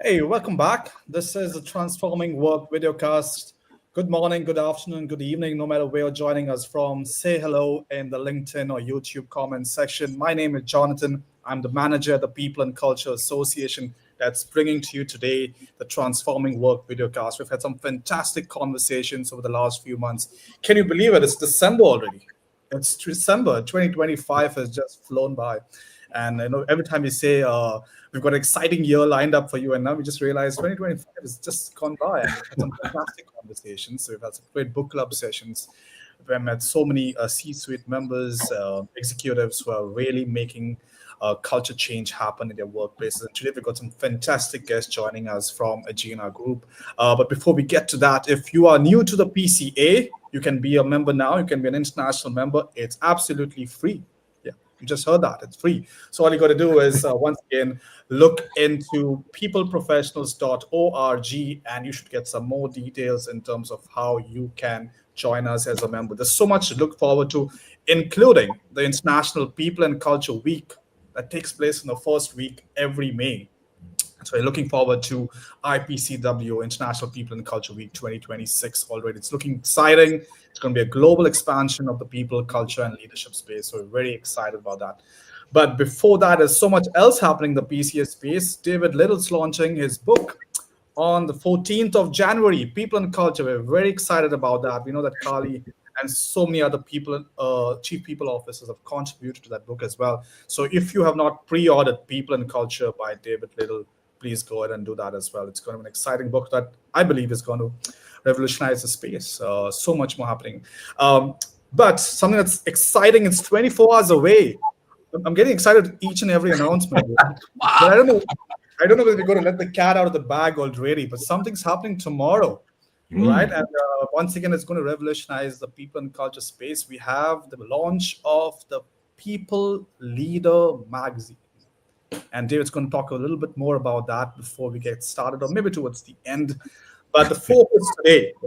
Hey, welcome back. This is the Transforming Work Videocast. Good morning, good afternoon, good evening, no matter where you're joining us from. Say hello in the LinkedIn or YouTube comment section. My name is Jonathan. I'm the manager at the People and Culture Association that's bringing to you today the Transforming Work Videocast. We've had some fantastic conversations over the last few months. Can you believe it? It's December already. It's December. 2025 has just flown by. And every time we say we've got an exciting year lined up for you, and now we just realized 2025 has just gone by, and we've had some fantastic conversations. So we've had some great book club sessions. We've met so many C-suite members, executives who are really making culture change happen in their workplaces. And today we've got some fantastic guests joining us from Agena Group. But before we get to that, if you are new to the PCA, you can be a member now. You can be an international member. It's absolutely free. You just heard that. It's free. So all you got to do is, once again, look into peopleprofessionals.org, and you should get some more details in terms of how you can join us as a member. There's so much to look forward to, including the International People and Culture Week that takes place in the first week every May. So we're looking forward to IPCW, International People and Culture Week 2026 already. It's looking exciting. It's going to be a global expansion of the people, culture, and leadership space. So we're very excited about that. But before that, there's so much else happening in the PCA space. David Little's launching his book on the 14th of January, People and Culture. We're very excited about that. We know that Kali and so many other people, chief people officers, have contributed to that book as well. So if you have not pre-ordered People and Culture by David Little, please go ahead and do that as well. It's going to be an exciting book that I believe is going to revolutionize the space. So much more happening. But something that's exciting, it's 24 hours away. I'm getting excited each and every announcement. But I don't know whether we're going to let the cat out of the bag already, but something's happening tomorrow, right? And once again, it's going to revolutionize the people and culture space. We have the launch of the People Leader magazine. And David's going to talk a little bit more about that before we get started, or maybe towards the end. But the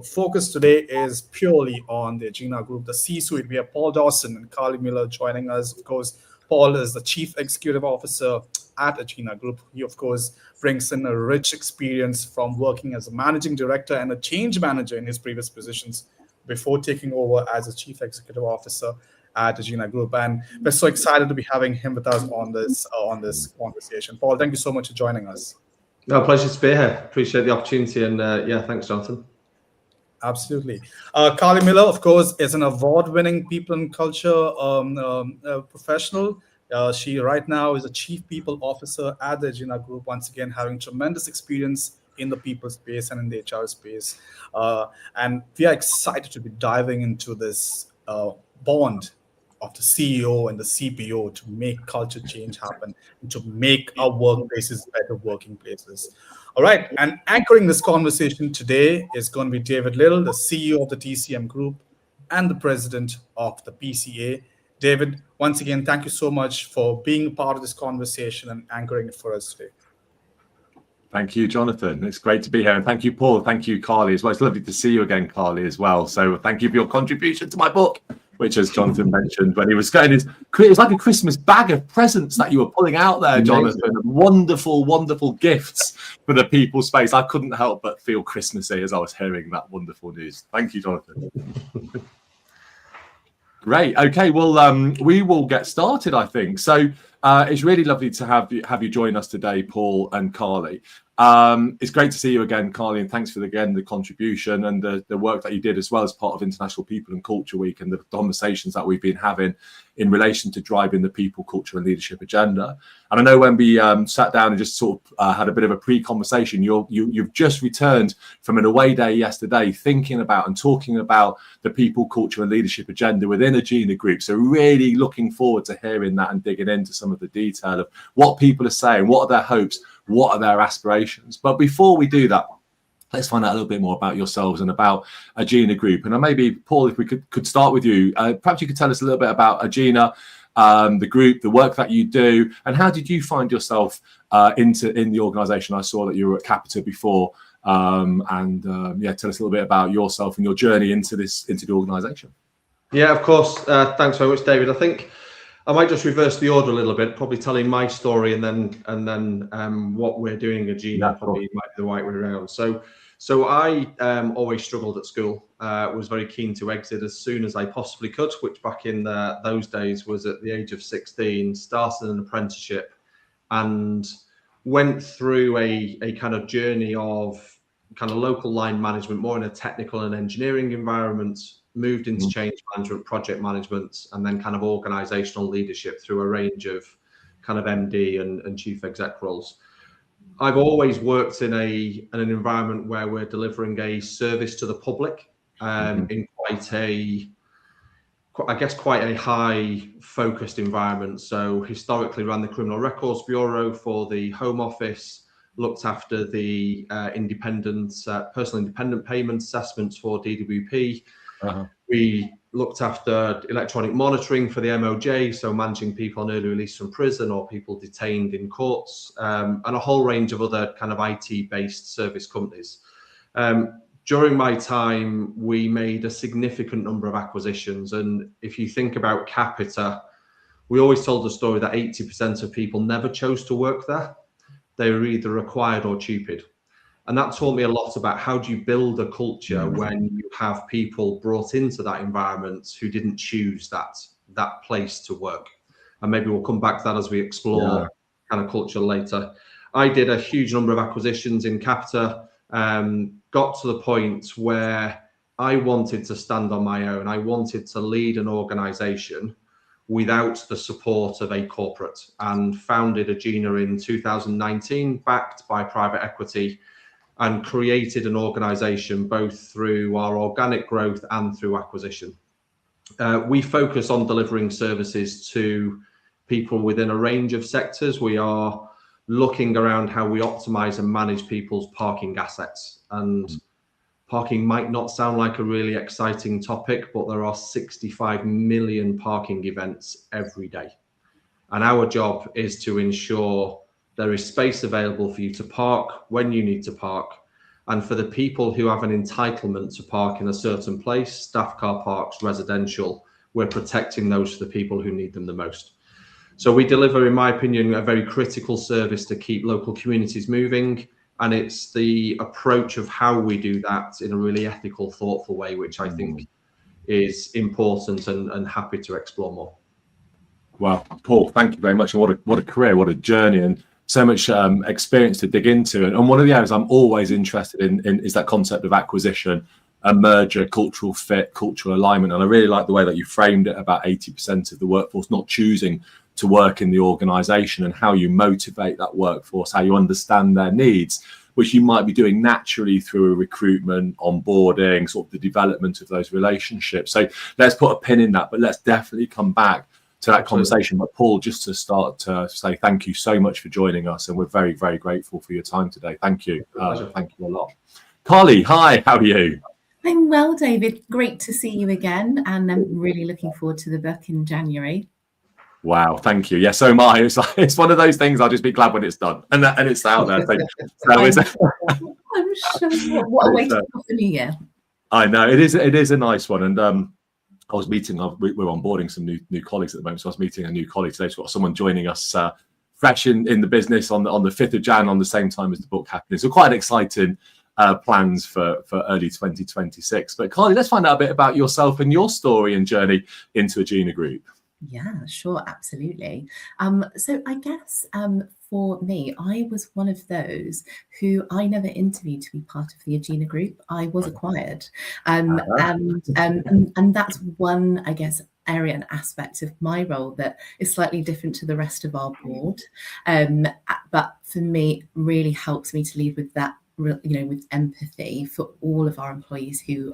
focus today is purely on the Agena Group, the C-suite. We have Paul Dawson and Carly Miller joining us. Of course, Paul is the Chief Executive Officer at Agena Group. He, of course, brings in a rich experience from working as a managing director and a change manager in his previous positions before taking over as a Chief Executive Officer at Agena Group, and we're so excited to be having him with us on this conversation. Paul, thank you so much for joining us. No, pleasure to be here. Appreciate the opportunity, and thanks, Jonathan. Absolutely. Carly Miller, of course, is an award-winning people and culture professional. She right now is a Chief People Officer at the Agena Group, once again having tremendous experience in the people space and in the HR space. And we are excited to be diving into this bond of the CEO and the CPO to make culture change happen and to make our workplaces better working places. All right. And anchoring this conversation today is going to be David Little, the CEO of the TCM Group and the president of the PCA. David, once again, thank you so much for being part of this conversation and anchoring it for us today. Thank you, Jonathan. It's great to be here. And thank you, Paul. Thank you, Carly, as well. It's lovely to see you again, Carly, as well. So thank you for your contribution to my book, which, as Jonathan mentioned, when he was going, it was like a Christmas bag of presents that you were pulling out there, Jonathan. Wonderful, wonderful gifts for the people space. I couldn't help but feel Christmassy as I was hearing that wonderful news. Thank you, Jonathan. Great. Okay. Well, we will get started, I think. So it's really lovely to have you join us today, Paul and Carly. It's great to see you again, Carly, and thanks for the contribution and the work that you did as well as part of International People and Culture Week and the conversations that we've been having in relation to driving the people, culture and leadership agenda. And I know when we sat down and just sort of had a bit of a pre-conversation, you've just returned from an away day yesterday thinking about and talking about the people, culture and leadership agenda within Agena Group. So really looking forward to hearing that and digging into some of the detail of what people are saying, what are their hopes, what are their aspirations. But before we do that, let's find out a little bit more about yourselves and about Agena Group. And maybe, Paul, if we could start with you, perhaps you could tell us a little bit about Agena, the group, the work that you do, and how did you find yourself in the organisation? I saw that you were at Capita before, tell us a little bit about yourself and your journey into the organisation. Yeah, of course. Thanks very much, David. I think I might just reverse the order a little bit, probably telling my story and then what we're doing at Gina probably might be the right way around. So I always struggled at school. Was very keen to exit as soon as I possibly could, which back in those days was at the age of 16. Started an apprenticeship and went through a kind of journey of kind of local line management, more in a technical and engineering environment, moved into change management, project management, and then kind of organizational leadership through a range of kind of MD and chief exec roles. I've always worked in an environment where we're delivering a service to the public in quite a high focused environment. So historically ran the Criminal Records Bureau for the Home Office, looked after the personal independent payment assessments for DWP. We looked after electronic monitoring for the MOJ, so managing people on early release from prison or people detained in courts, and a whole range of other kind of IT-based service companies. During my time, we made a significant number of acquisitions. And if you think about Capita, we always told the story that 80% of people never chose to work there. They were either acquired or stupid. And that taught me a lot about how do you build a culture when you have people brought into that environment who didn't choose that place to work. And maybe we'll come back to that as we explore kind of culture later. I did a huge number of acquisitions in Capita, got to the point where I wanted to stand on my own. I wanted to lead an organization without the support of a corporate, and founded Agena in 2019, backed by private equity, and created an organization both through our organic growth and through acquisition. We focus on delivering services to people within a range of sectors. We are looking around how we optimize and manage people's parking assets. And parking might not sound like a really exciting topic, but there are 65 million parking events every day. And our job is to ensure there is space available for you to park when you need to park. And for the people who have an entitlement to park in a certain place, staff car parks, residential, we're protecting those for the people who need them the most. So we deliver, in my opinion, a very critical service to keep local communities moving. And it's the approach of how we do that in a really ethical, thoughtful way, which I think is important, and happy to explore more. Well, Paul, thank you very much. And what a career, what a journey, and so much experience to dig into. And one of the areas I'm always interested in is that concept of acquisition, a merger, cultural fit, cultural alignment. And I really like the way that you framed it about 80% of the workforce not choosing to work in the organization, and how you motivate that workforce, how you understand their needs, which you might be doing naturally through a recruitment, onboarding, sort of the development of those relationships. So let's put a pin in that, but let's definitely come back to that conversation. But Paul, just to start to say thank you so much for joining us, and we're very, very grateful for your time today. Thank you. Thank you a lot. Carly, hi, how are you? I'm well, David. Great to see you again, and I'm really looking forward to the book in January. Wow, thank you. Yeah, so am I. It's one of those things. I'll just be glad when it's done and it's out there. I'm sure. What a way to start the new year. I know it is a nice one. And I was meeting. We're onboarding some new colleagues at the moment. So I was meeting a new colleague today. So we've got someone joining us fresh in the business on the 5th of Jan, on the same time as the book happening. So quite an exciting plans for early 2026. But Carly, let's find out a bit about yourself and your story and journey into Agena Group. Yeah, sure, absolutely. So I guess for me, I was one of those who I never interviewed to be part of the Agena Group. I was acquired, and that's one, I guess, area and aspect of my role that is slightly different to the rest of our board. But for me, really helps me to lead with that, with empathy for all of our employees who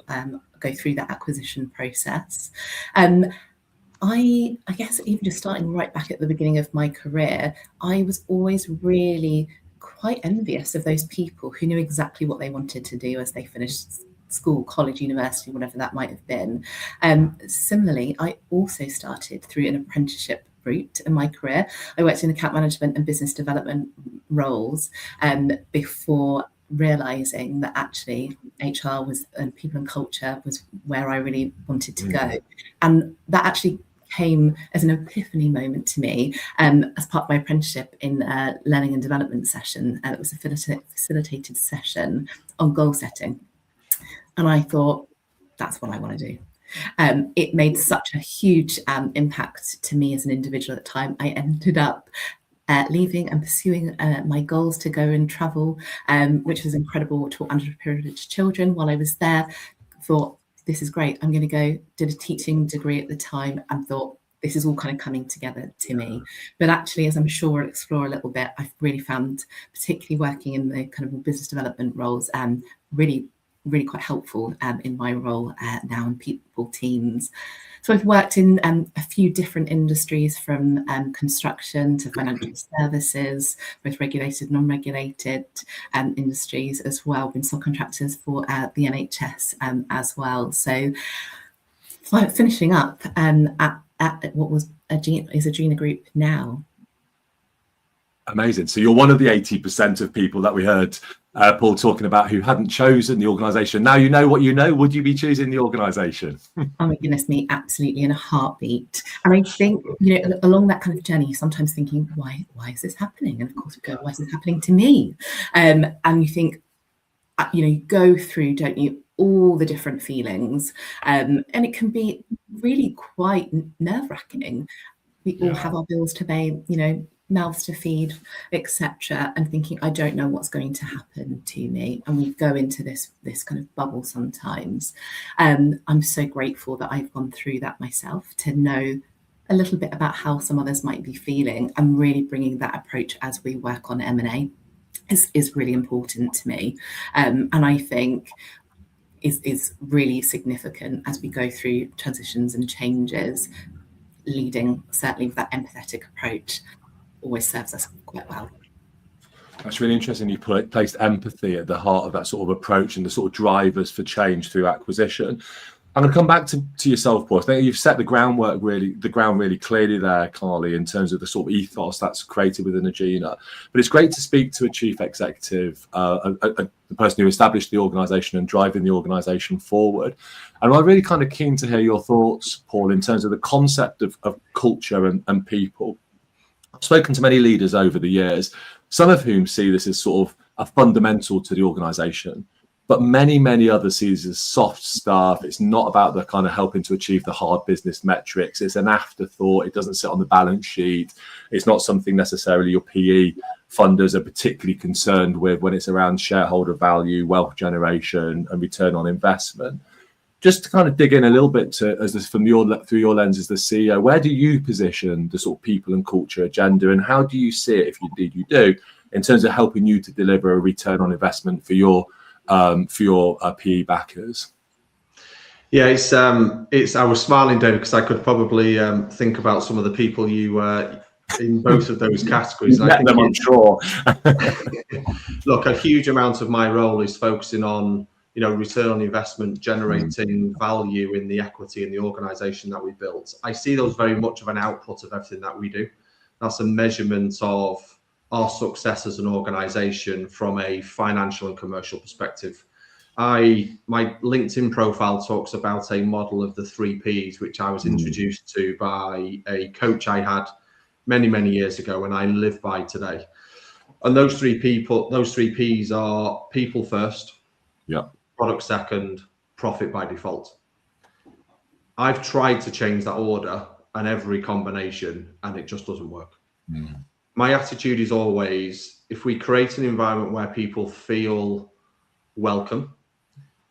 go through that acquisition process. I guess even just starting right back at the beginning of my career, I was always really quite envious of those people who knew exactly what they wanted to do as they finished school, college, university, whatever that might have been. Similarly, I also started through an apprenticeship route in my career. I worked in account management and business development roles before realizing that actually HR and people and culture was where I really wanted to go. And that actually came as an epiphany moment to me as part of my apprenticeship in a learning and development session. It was a facilitated session on goal setting. And I thought, that's what I want to do. It made such a huge impact to me as an individual at the time. I ended up leaving and pursuing my goals to go and travel, which was incredible, to underprivileged children while I was there. Thought, this is great. I'm going to go. Did a teaching degree at the time and thought, this is all kind of coming together to me. But actually, as I'm sure we'll explore a little bit, I've really found, particularly working in the kind of business development roles, really quite helpful in my role now in people teams. So I've worked in a few different industries, from construction to financial services, both regulated and non-regulated industries as well. Been subcontractors for the NHS as well. So finishing up at what was Agena Group now. Amazing. So you're one of the 80% of people that we heard Paul talking about who hadn't chosen the organisation. Now you know what you know. Would you be choosing the organisation? Oh my goodness me, absolutely, in a heartbeat. And I think, you know, along that kind of journey, sometimes thinking, why is this happening? And of course, we go, why is this happening to me? And you think, you know, you go through, don't you, all the different feelings, and it can be really quite nerve-wracking. We all have our bills to pay, you know, mouths to feed, etc., and thinking, I don't know what's going to happen to me, and we go into this kind of bubble sometimes. I'm so grateful that I've gone through that myself, to know a little bit about how some others might be feeling, and really bringing that approach as we work on M&A is really important to me, and I think is really significant as we go through transitions and changes. Leading certainly with that empathetic approach always serves us quite well. That's really interesting. You placed empathy at the heart of that sort of approach and the sort of drivers for change through acquisition. I'm going to come back to yourself, Paul. I think you've set the ground really clearly there, Carly, in terms of the sort of ethos that's created within Agena. But it's great to speak to a chief executive, the person who established the organisation and driving the organisation forward. And I'm really kind of keen to hear your thoughts, Paul, in terms of the concept of culture and people. I've spoken to many leaders over the years, some of whom see this as sort of a fundamental to the organisation. But many others see this as soft stuff. It's not about the kind of helping to achieve the hard business metrics. It's an afterthought. It doesn't sit on the balance sheet. It's not something necessarily your PE funders are particularly concerned with when it's around shareholder value, wealth generation, and return on investment. Just to kind of dig in a little bit through your lens as the CEO, where do you position the sort of people and culture agenda, and how do you see it, if indeed you do, in terms of helping you to deliver a return on investment for your PE backers? Yeah, it's. I was smiling, David, because I could probably think about some of the people you in both of those categories. I think I'm sure. Look, a huge amount of my role is focusing on, you know, return on investment, generating value in the equity in the organisation that we built. I see those very much of an output of everything that we do. That's a measurement of our success as an organisation from a financial and commercial perspective. My LinkedIn profile talks about a model of the 3 Ps, which I was introduced to by a coach I had many years ago, and I live by today. And those 3 Ps are people first, product second, profit by default. I've tried to change that order and every combination, and it just doesn't work. My attitude is always, if we create an environment where people feel welcome,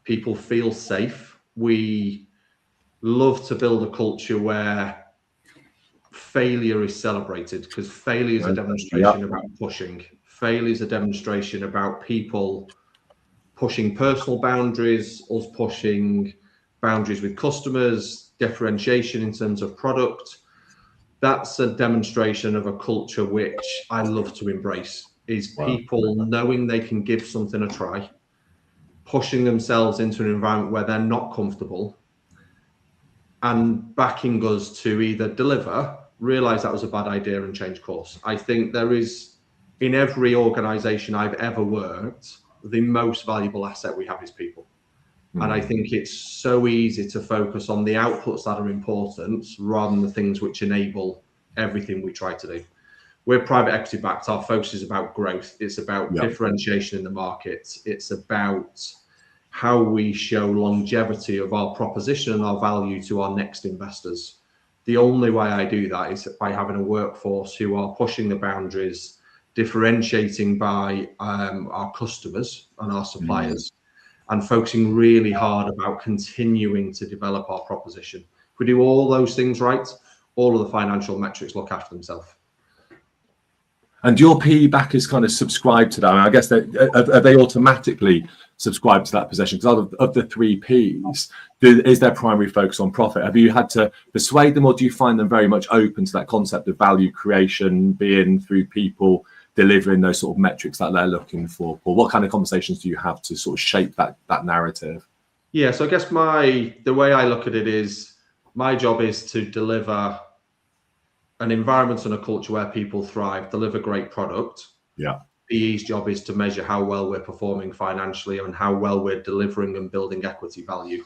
people feel safe, we love to build a culture where failure is celebrated, because failure is a demonstration about pushing. Failure is a demonstration about people pushing personal boundaries, us pushing boundaries with customers, differentiation in terms of product. That's a demonstration of a culture which I love to embrace, is people knowing they can give something a try, pushing themselves into an environment where they're not comfortable, and backing us to either deliver, realize that was a bad idea, and change course. I think there is, in every organization I've ever worked, the most valuable asset we have is people. And I think it's so easy to focus on the outputs that are important rather than the things which enable everything we try to do. We're private equity backed. Our focus is about growth. It's about differentiation in the market. It's about how we show longevity of our proposition and our value to our next investors. The only way I do that is by having a workforce who are pushing the boundaries, differentiating by our customers and our suppliers, and focusing really hard about continuing to develop our proposition. If we do all those things right, all of the financial metrics look after themselves. And your PE backers kind of subscribe to that. I mean, I guess are they automatically subscribe to that position? Because of the three Ps, is their primary focus on profit? Have you had to persuade them, or do you find them very much open to that concept of value creation being through people delivering those sort of metrics that they're looking for? Or what kind of conversations do you have to sort of shape that narrative? Yeah, so I guess the way I look at it is my job is to deliver an environment and a culture where people thrive, deliver great product. Yeah. PE's job is to measure how well we're performing financially and how well we're delivering and building equity value.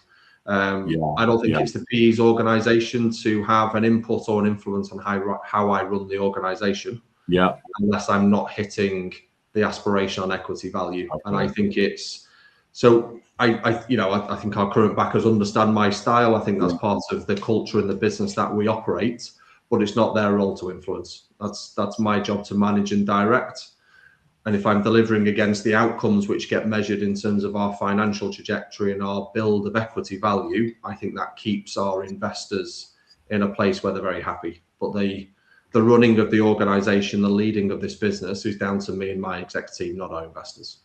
I don't think it's the PE's organization to have an input or an influence on how I run the organization. Yeah. Unless I'm not hitting the aspiration on equity value. Okay. And I think it's so I think our current backers understand my style. I think that's part of the culture and the business that we operate, but it's not their role to influence. That's my job to manage and direct. And if I'm delivering against the outcomes which get measured in terms of our financial trajectory and our build of equity value, I think that keeps our investors in a place where they're very happy. But the running of the organization, the leading of this business is down to me and my exec team, not our investors.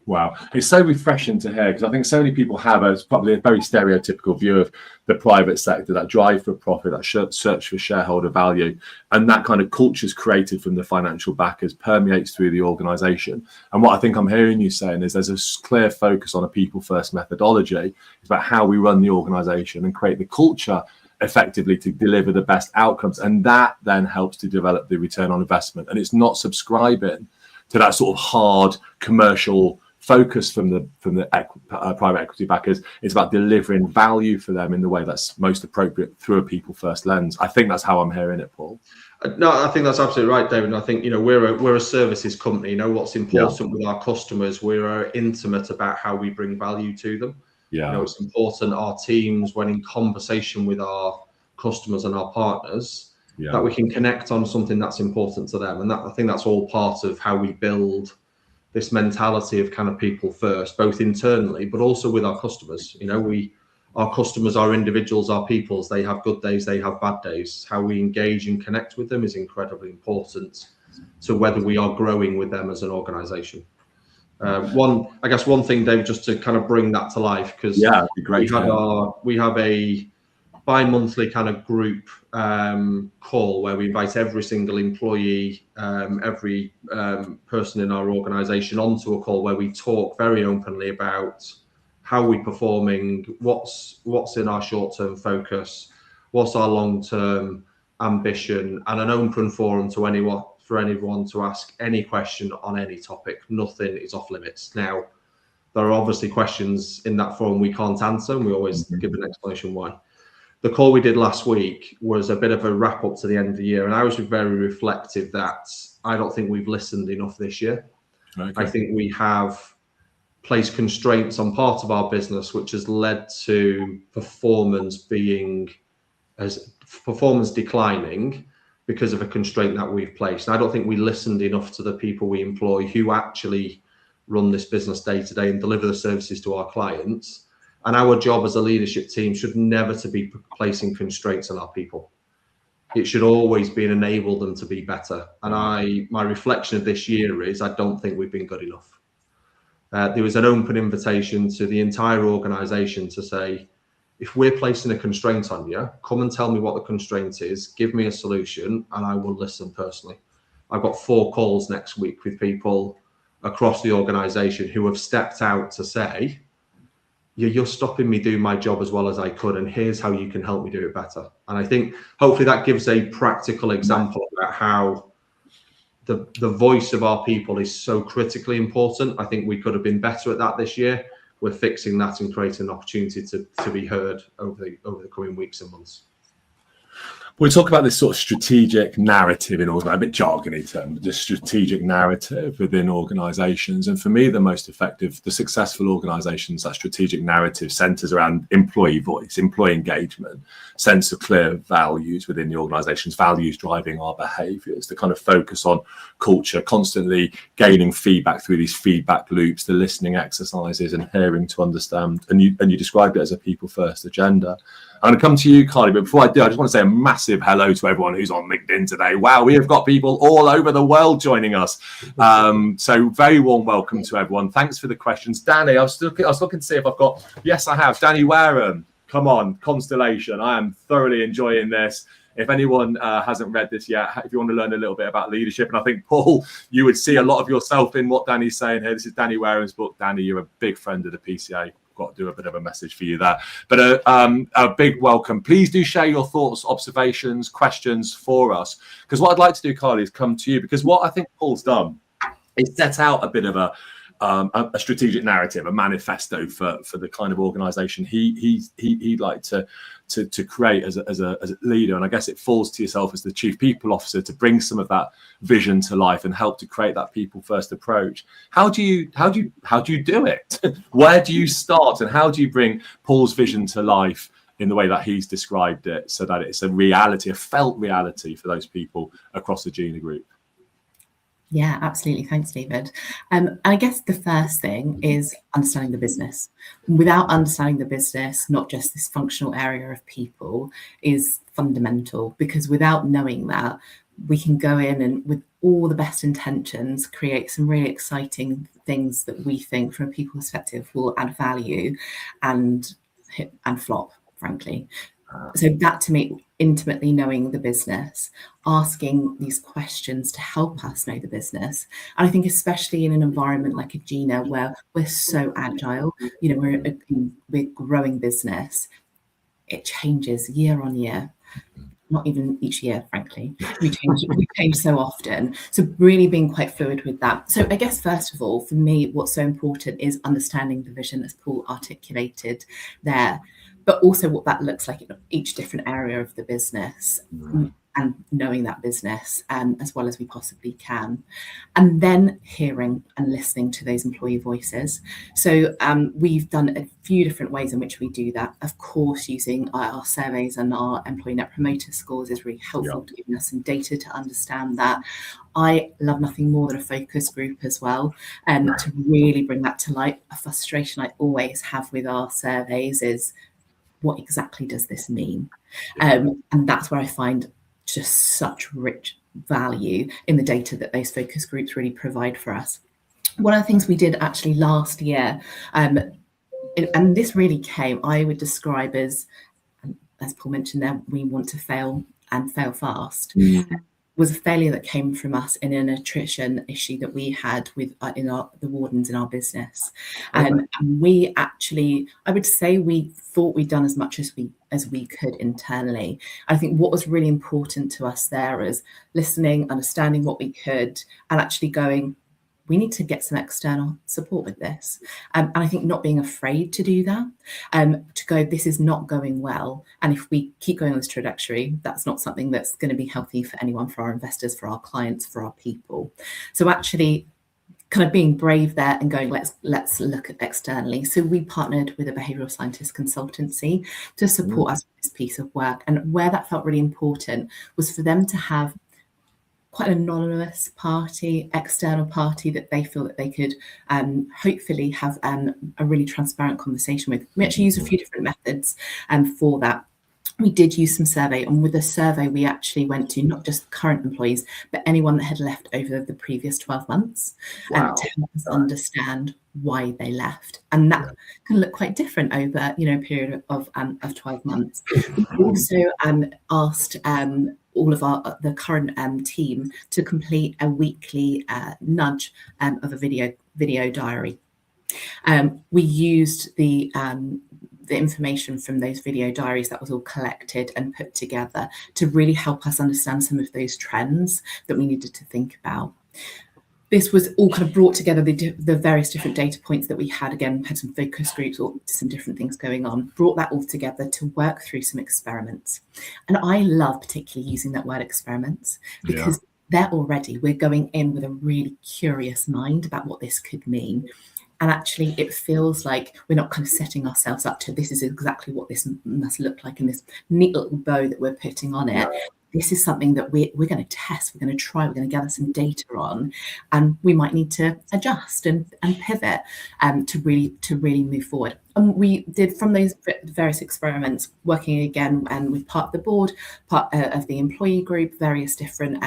Wow. It's so refreshing to hear, because I think so many people have probably a very stereotypical view of the private sector, that drive for profit, that search for shareholder value, and that kind of culture is created from the financial backers, permeates through the organization. And what I think I'm hearing you saying is there's a clear focus on a people first methodology. It's about how we run the organization and create the culture effectively to deliver the best outcomes, and that then helps to develop the return on investment. And it's not subscribing to that sort of hard commercial focus from the private equity backers. It's about delivering value for them in the way that's most appropriate through a people first lens. I think that's how I'm hearing it, Paul. No, I think that's absolutely right, David. And I think we're a services company. What's important with our customers. We're intimate about how we bring value to them. It's important our teams, when in conversation with our customers and our partners, that we can connect on something that's important to them. And I think that's all part of how we build this mentality of kind of people first, both internally, but also with our customers. Our customers are individuals, our peoples. They have good days, they have bad days. How we engage and connect with them is incredibly important to whether we are growing with them as an organization. One thing, David, just to kind of bring that to life, because we have a bi-monthly kind of group call where we invite every single employee, every person in our organization onto a call where we talk very openly about how we're performing, what's in our short-term focus, what's our long-term ambition, and an open forum to anyone to ask any question on any topic. Nothing is off limits. Now, there are obviously questions in that forum we can't answer, and we always give an explanation why. The call we did last week was a bit of a wrap up to the end of the year, and I was very reflective that I don't think we've listened enough this year. Okay. I think we have placed constraints on part of our business, which has led to performance declining because of a constraint that we've placed. And I don't think we listened enough to the people we employ who actually run this business day to day and deliver the services to our clients. And our job as a leadership team should never to be placing constraints on our people. It should always be an enable them to be better. And my reflection of this year is I don't think we've been good enough. There was an open invitation to the entire organization to say, if we're placing a constraint on you, come and tell me what the constraint is, give me a solution, and I will listen personally. I've got 4 calls next week with people across the organization who have stepped out to say, you're stopping me doing my job as well as I could, and here's how you can help me do it better. And I think hopefully that gives a practical example about how the voice of our people is so critically important. I think we could have been better at that this year. we're fixing that and creating an opportunity to be heard over the coming weeks and months. We talk about this sort of strategic narrative in a bit jargony term, the strategic narrative within organizations. And for me, the most effective, the successful organizations, that strategic narrative centers around employee voice, employee engagement, sense of clear values within the organizations, values driving our behaviors, the kind of focus on culture, constantly gaining feedback through these feedback loops, the listening exercises and hearing to understand. And you described it as a people first agenda. I'm going to come to you, Carly, but before I do, I just want to say a massive hello to everyone who's on LinkedIn today. Wow, we have got people all over the world joining us. So very warm welcome to everyone. Thanks for the questions. Danny, I was looking to see if I've got, yes, I have. Danny Wareham, come on, Constellation. I am thoroughly enjoying this. If anyone hasn't read this yet, if you want to learn a little bit about leadership, and I think, Paul, you would see a lot of yourself in what Danny's saying here. This is Danny Wareham's book. Danny, you're a big friend of the PCA. Got to do a bit of a message for you there, but a big welcome. Please do share your thoughts, observations, questions for us, because what I'd like to do, Carly, is come to you, because what I think Paul's done is set out a bit of a strategic narrative, a manifesto for the kind of organization he'd like to create as a leader. And I guess it falls to yourself as the chief people officer to bring some of that vision to life and help to create that people first approach. How do you do it? Where do you start, and how do you bring Paul's vision to life in the way that he's described it, so that it's a reality, a felt reality for those people across the Gina Group? Yeah, absolutely. Thanks, David. And I guess the first thing is understanding the business. Without understanding the business, not just this functional area of people, is fundamental, because without knowing that, we can go in and with all the best intentions, create some really exciting things that we think from a people perspective will add value and flop, frankly. So that, to me, intimately knowing the business, asking these questions to help us know the business. And I think especially in an environment like a Gina, where we're so agile, we're growing business, it changes year on year. Not even each year, frankly. We change so often. So really being quite fluid with that. So I guess, first of all, for me, what's so important is understanding the vision, as Paul articulated there, but also what that looks like in each different area of the business, and knowing that business as well as we possibly can. And then hearing and listening to those employee voices. So we've done a few different ways in which we do that. Of course, using our surveys and our employee net promoter scores is really helpful to giving us some data to understand that. I love nothing more than a focus group as well, to really bring that to light. A frustration I always have with our surveys is, what exactly does this mean? And that's where I find just such rich value in the data that those focus groups really provide for us. One of the things we did actually last year, and this really came, I would describe as Paul mentioned there, we want to fail and fail fast. Was a failure that came from us in an attrition issue that we had with the wardens in our business. And we actually, I would say, we thought we'd done as much as we could internally. I think what was really important to us there is listening, understanding what we could, and actually going, we need to get some external support with this. And I think not being afraid to do that, to go, this is not going well. And if we keep going on this trajectory, that's not something that's going to be healthy for anyone, for our investors, for our clients, for our people. So actually kind of being brave there and going, let's look at externally. So we partnered with a behavioural scientist consultancy to support us with this piece of work. And where that felt really important was for them to have quite an anonymous party, external party that they feel that they could hopefully have a really transparent conversation with. We actually use a few different methods for that. We did use some survey, and with the survey we actually went to not just current employees, but anyone that had left over the previous 12 months to help us understand why they left. And that can look quite different over a period of 12 months. We also asked all of the current team to complete a weekly nudge of a video diary. We used the information from those video diaries that was all collected and put together to really help us understand some of those trends that we needed to think about. this was all kind of brought together, the various different data points that we had. Again, had some focus groups or some different things going on, brought that all together to work through some experiments. And I love particularly using that word experiments, because there already we're going in with a really curious mind about what this could mean. And actually, it feels like we're not kind of setting ourselves up to, this is exactly what this must look like in this neat little bow that we're putting on it. This is something that we're going to test, we're going to try, we're going to gather some data on, and we might need to adjust and pivot to really move forward. And we did, from those various experiments, working again and with part of the board, part of the employee group, various different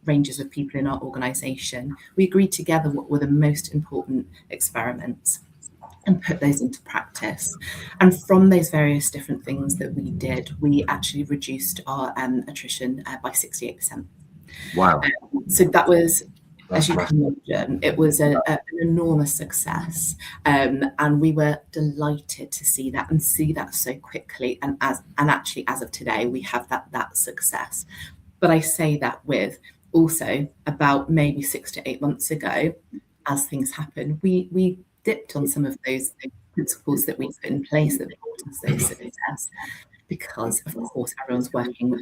ranges of people in our organisation, we agreed together what were the most important experiments and put those into practice. And from those various different things that we did, we actually reduced our attrition by 68%. Wow. So that was, as you can imagine, it was an enormous success. And we were delighted to see that so quickly. And actually, as of today, we have that success. But I say that with also about maybe 6 to 8 months ago, as things happen, we dipped on some of those principles that we put in place that brought us those success, because of course everyone's working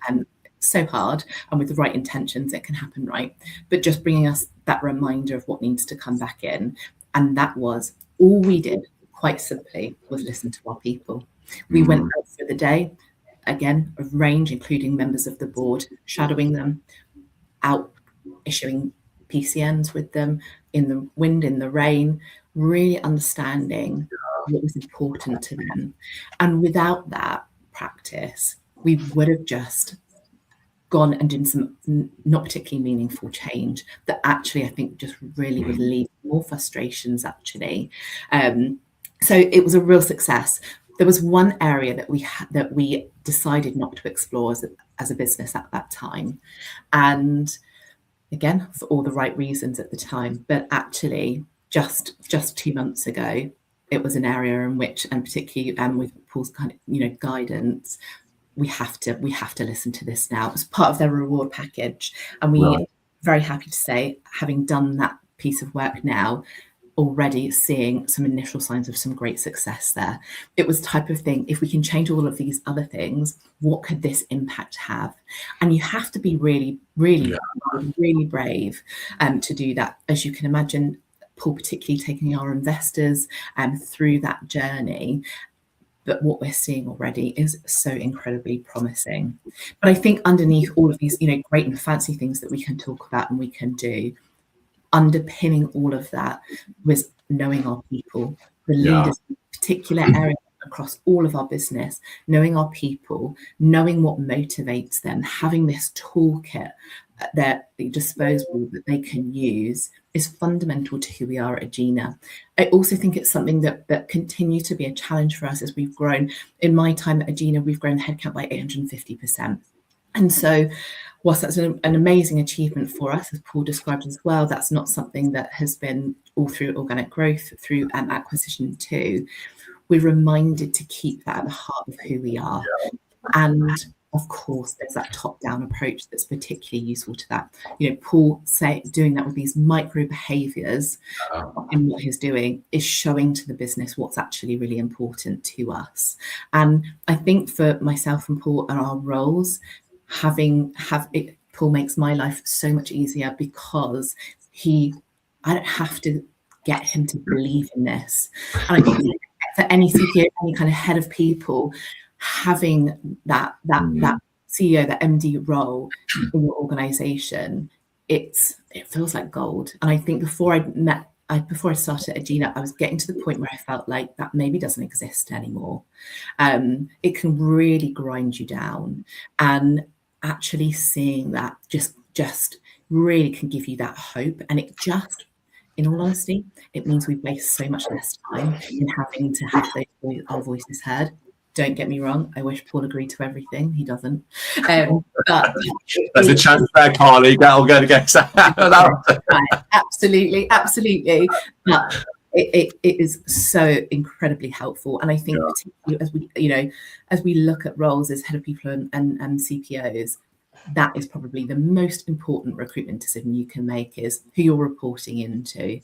so hard, and with the right intentions it can happen, right? But just bringing us that reminder of what needs to come back in, and that was all we did, quite simply, was listen to our people. We went out for the day, again, a range, including members of the board, shadowing them, out issuing PCNs with them, in the wind, in the rain, really understanding what was important to them. And without that practice, we would have just gone and done some not particularly meaningful change that actually I think just really would lead more frustrations, actually. So it was a real success. There was one area that we decided not to explore as a business at that time, and again, for all the right reasons at the time, but actually just 2 months ago, it was an area in which, and particularly with Paul's kind of guidance, we have to listen to this now as part of their reward package. And we are very happy to say, having done that piece of work now, already seeing some initial signs of some great success there. It was the type of thing, if we can change all of these other things, what could this impact have? And you have to be really, really, really brave to do that. As you can imagine, Paul particularly taking our investors through that journey. But what we're seeing already is so incredibly promising. But I think underneath all of these, great and fancy things that we can talk about and we can do, underpinning all of that was knowing our people, the leaders in particular areas across all of our business, knowing our people, knowing what motivates them, having this toolkit at their disposal that they can use is fundamental to who we are at Agena. I also think it's something that continues to be a challenge for us as we've grown. In my time at Agena, we've grown the headcount by 850%. And so whilst that's an amazing achievement for us, as Paul described as well, that's not something that has been all through organic growth, through acquisition too. We're reminded to keep that at the heart of who we are. And of course, there's that top-down approach that's particularly useful to that. Paul doing that with these micro behaviours in what he's doing is showing to the business what's actually really important to us. And I think for myself and Paul and our roles, Paul makes my life so much easier, because I don't have to get him to believe in this. And I think for any CPO, any kind of head of people, having that CEO, that MD role in your organization, it feels like gold. And I think before I started at Agena, I was getting to the point where I felt like that maybe doesn't exist anymore. It can really grind you down, and actually seeing that just really can give you that hope. And it just, in all honesty, it means we waste so much less time in having to have our voices heard. Don't get me wrong, I wish Paul agreed to everything. He doesn't. But there's a chance there, Carly. I'll go against that. Absolutely. But it is so incredibly helpful. And I think particularly as we look at roles as head of people and CPOs, that is probably the most important recruitment decision you can make, is who you're reporting into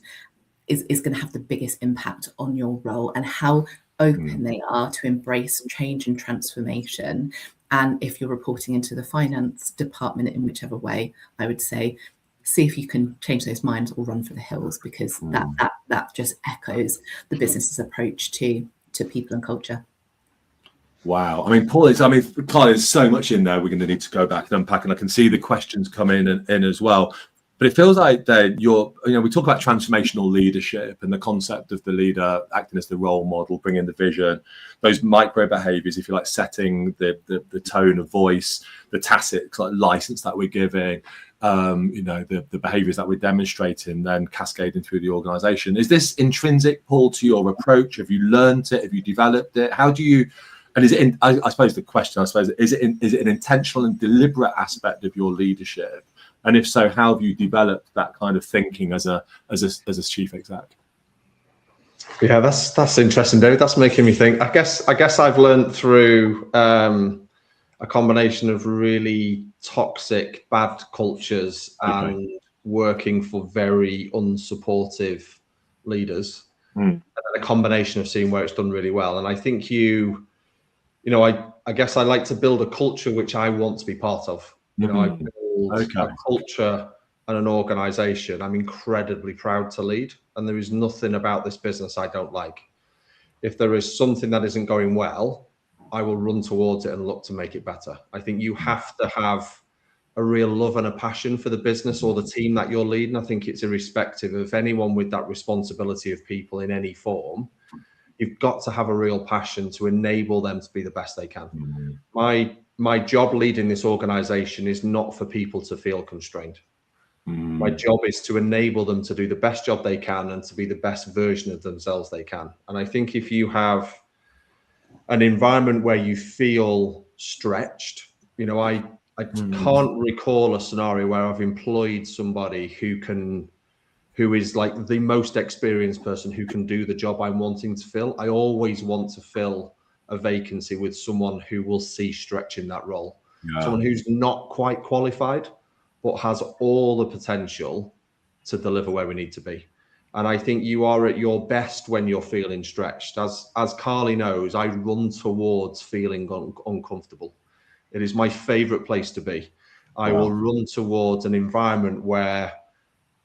is going to have the biggest impact on your role, and how open they are to embrace change and transformation. And if you're reporting into the finance department in whichever way, I would say, see if you can change those minds or run for the hills, because that just echoes the business's approach to people and culture. Wow. I mean, Paul, Carl, there's so much in there we're going to need to go back and unpack, and I can see the questions come in as well. But it feels like that we talk about transformational leadership and the concept of the leader acting as the role model, bringing the vision, those micro behaviors, if you like, setting the tone of voice, the tacit license that we're giving, the behaviors that we're demonstrating, then cascading through the organization. Is this intrinsic, Paul, to your approach? Have you learned it? Have you developed it? How do you, and is it, I suppose the question, is it an intentional and deliberate aspect of your leadership? And if so, how have you developed that kind of thinking as a chief exec? Yeah, that's interesting, David. That's making me think. I guess I've learned through a combination of really toxic, bad cultures and working for very unsupportive leaders, and then a combination of seeing where it's done really well. And I think I guess I like to build a culture which I want to be part of. I build a culture and an organization I'm incredibly proud to lead, and there is nothing about this business I don't like. If there is something that isn't going well, I will run towards it and look to make it better. I think you have to have a real love and a passion for the business or the team that you're leading. I think it's irrespective of anyone with that responsibility of people in any form. You've got to have a real passion to enable them to be the best they can. My job leading this organization is not for people to feel constrained. My job is to enable them to do the best job they can and to be the best version of themselves they can. And I think if you have an environment where you feel stretched, I can't recall a scenario where I've employed somebody who is like the most experienced person who can do the job I'm wanting to fill. I always want to fill a vacancy with someone who will see stretch in that role. Someone who's not quite qualified, but has all the potential to deliver where we need to be. And I think you are at your best when you're feeling stretched. As Carly knows, I run towards feeling uncomfortable. It is my favorite place to be. I will run towards an environment where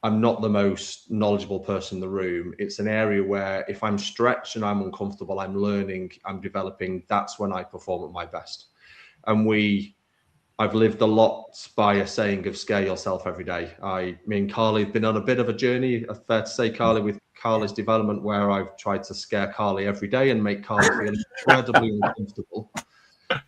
I'm not the most knowledgeable person in the room. It's an area where if I'm stretched and I'm uncomfortable, I'm learning, I'm developing, that's when I perform at my best. And I've lived a lot by a saying of scare yourself every day. Me and Carly have been on a bit of a journey, fair to say, Carly, with Carly's development, where I've tried to scare Carly every day and make Carly feel incredibly uncomfortable,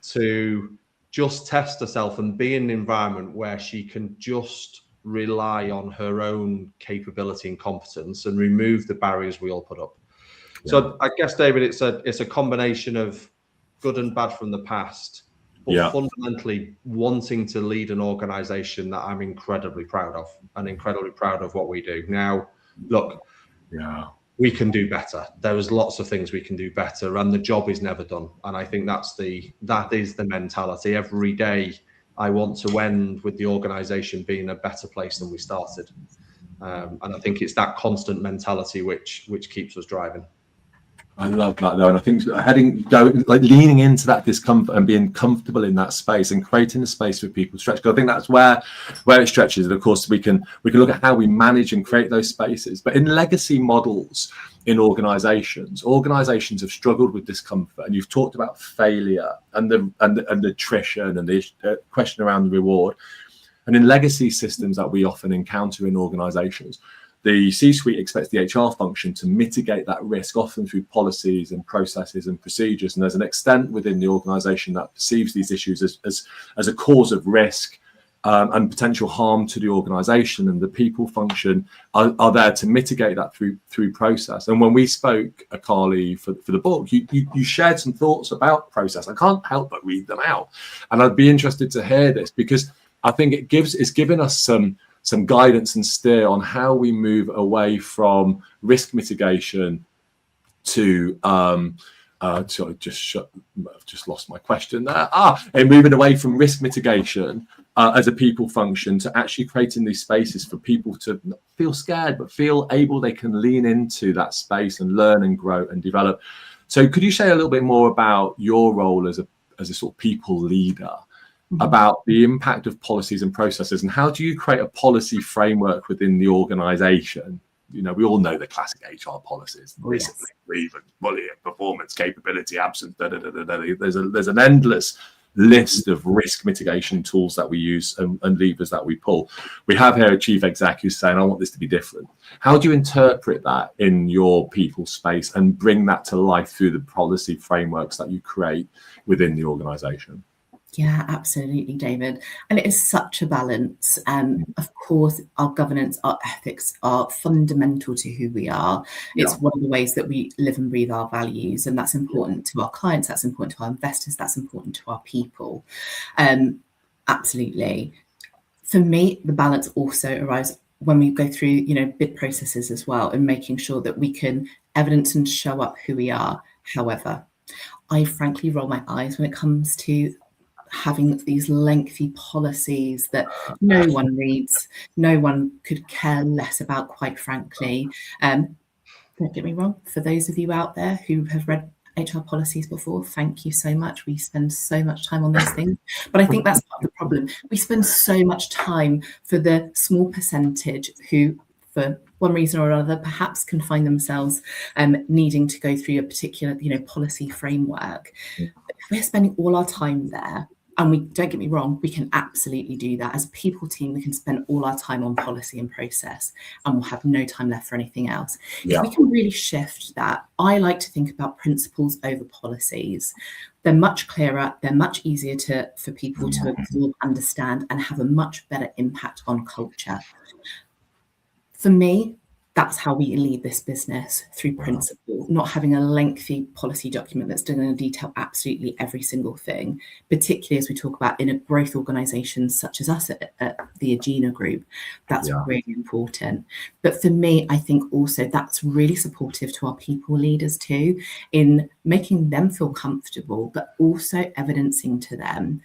to just test herself and be in an environment where she can just rely on her own capability and competence and remove the barriers we all put up. So I guess, David, it's a combination of good and bad from the past, but fundamentally wanting to lead an organization that I'm incredibly proud of and incredibly proud of what we do. Now, look, we can do better. There is lots of things we can do better, and the job is never done. And I think that is the mentality. Every day I want to end with the organization being a better place than we started. And I think it's that constant mentality which keeps us driving. I love that though, and I think leaning into that discomfort and being comfortable in that space and creating a space for people to stretch. Because I think that's where it stretches. And of course, we can look at how we manage and create those spaces. But in legacy models in organisations have struggled with discomfort. And you've talked about failure and the attrition and the question around the reward. And in legacy systems that we often encounter in organisations, the C-suite expects the HR function to mitigate that risk, often through policies and processes and procedures. And there's an extent within the organisation that perceives these issues as a cause of risk and potential harm to the organisation. And the people function are there to mitigate that through process. And when we spoke, Carly, for the book, you shared some thoughts about process. I can't help but read them out. And I'd be interested to hear this, because I think it's given us some guidance and steer on how we move away from risk mitigation to I've just lost my question there. And moving away from risk mitigation as a people function, to actually creating these spaces for people to not feel scared, but feel able they can lean into that space and learn and grow and develop. So could you say a little bit more about your role as a sort of people leader, about the impact of policies and processes, and how do you create a policy framework within the organization? You know, we all know the classic HR policies: discipline, grievance, bullying, performance, capability, absence. There's an endless list of risk mitigation tools that we use and levers that we pull. We have here a chief exec who's saying, I want this to be different. How do you interpret that in your people space and bring that to life through the policy frameworks that you create within the organization? Yeah, absolutely, David. And it is such a balance. Of course, our governance, our ethics are fundamental to who we are. It's one of the ways that we live and breathe our values. And that's important to our clients. That's important to our investors. That's important to our people. Absolutely. For me, the balance also arises when we go through, you know, bid processes as well, and making sure that we can evidence and show up who we are. However, I frankly roll my eyes when it comes to having these lengthy policies that no one reads, no one could care less about, quite frankly. Don't get me wrong, for those of you out there who have read HR policies before, thank you so much. We spend so much time on those things. But I think that's part of the problem. We spend so much time for the small percentage who, for one reason or another, perhaps can find themselves needing to go through a particular, you know, policy framework. But if we're spending all our time there, and we, don't get me wrong, we can absolutely do that. As a people team, we can spend all our time on policy and process, and we'll have no time left for anything else. If we can really shift that, I like to think about principles over policies. They're much clearer, they're much easier for people to absorb, understand, and have a much better impact on culture. For me, that's how we lead this business, through principle, not having a lengthy policy document that's going to detail absolutely every single thing, particularly as we talk about in a growth organisation such as us at the Agena Group. That's really important. But for me, I think also that's really supportive to our people leaders too, in making them feel comfortable, but also evidencing to them,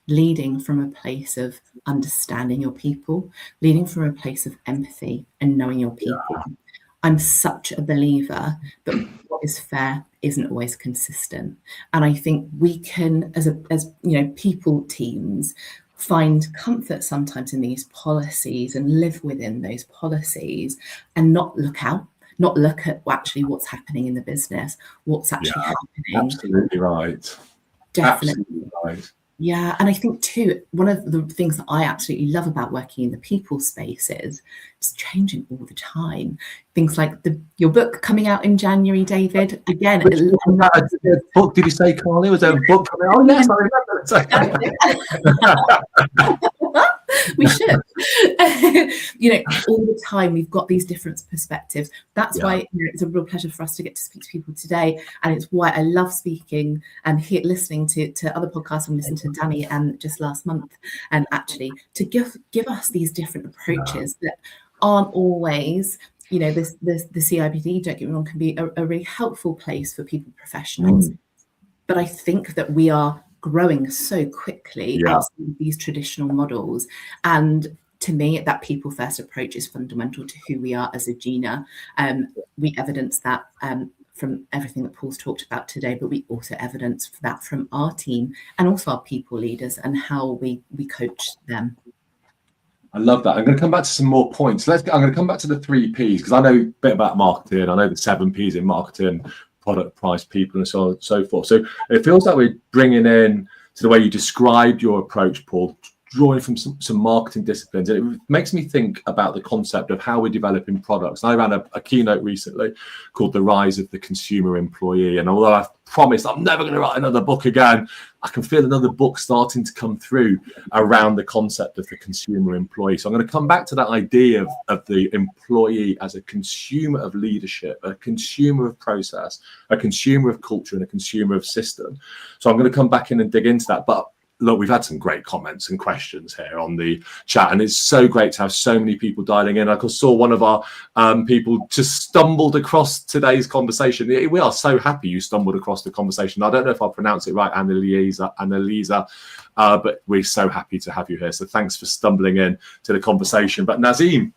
leading from a place of understanding your people, leading from a place of empathy and knowing your people. I'm such a believer that what is fair isn't always consistent. And I think we can, as you know, people teams, find comfort sometimes in these policies and live within those policies and not look out, not look at actually what's happening in the business, what's actually happening. Absolutely right. Definitely. Absolutely right. Yeah, and I think too, one of the things that I absolutely love about working in the people space is it's changing all the time. Things like your book coming out in January, David. Again, book did you say, Carly? Was there a book coming out? Oh yes, I remember. We should. You know, all the time we've got these different perspectives. That's why, you know, it's a real pleasure for us to get to speak to people today, and it's why I love speaking and listening to other podcasts. And listened to Danny just last month, and actually to give us these different approaches that aren't always, you know, the CIPD, don't get me wrong, can be a really helpful place for people professionals. But I think that we are growing so quickly outside of these traditional models. And to me, that people first approach is fundamental to who we are as Agena. We evidence that from everything that Paul's talked about today, but we also evidence that from our team and also our people leaders and how we coach them. I love that. I'm going to come back to some more points. I'm going to come back to the 3 Ps, because I know a bit about marketing. I know the 7 Ps in marketing: product, price, people, and so on and so forth. So it feels like we're bringing in to the way you described your approach, Paul, drawing from some marketing disciplines. And it makes me think about the concept of how we're developing products. And I ran a keynote recently called The Rise of the Consumer Employee. And although I've promised I'm never going to write another book again, I can feel another book starting to come through around the concept of the consumer employee. So I'm going to come back to that idea of the employee as a consumer of leadership, a consumer of process, a consumer of culture, and a consumer of system. So I'm going to come back in and dig into that. But look, we've had some great comments and questions here on the chat, and it's so great to have so many people dialing in. I saw one of our people just stumbled across today's conversation. We are so happy you stumbled across the conversation. I don't know if I pronounce it right, Annalisa, but we're so happy to have you here. So thanks for stumbling in to the conversation. But Nazim,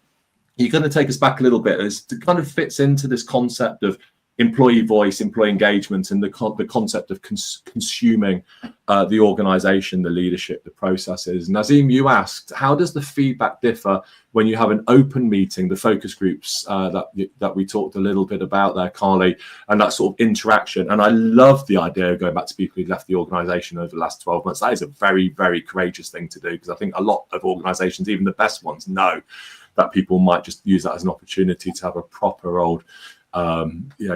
you're going to take us back a little bit as it kind of fits into this concept of employee voice, employee engagement, and the concept of consuming the organization, the leadership, the processes. Nazim, you asked, how does the feedback differ when you have an open meeting, the focus groups that we talked a little bit about there, Carly, and that sort of interaction? And I love the idea of going back to people who left the organization over the last 12 months. That is a very, very courageous thing to do, because I think a lot of organizations, even the best ones, know that people might just use that as an opportunity to have a proper old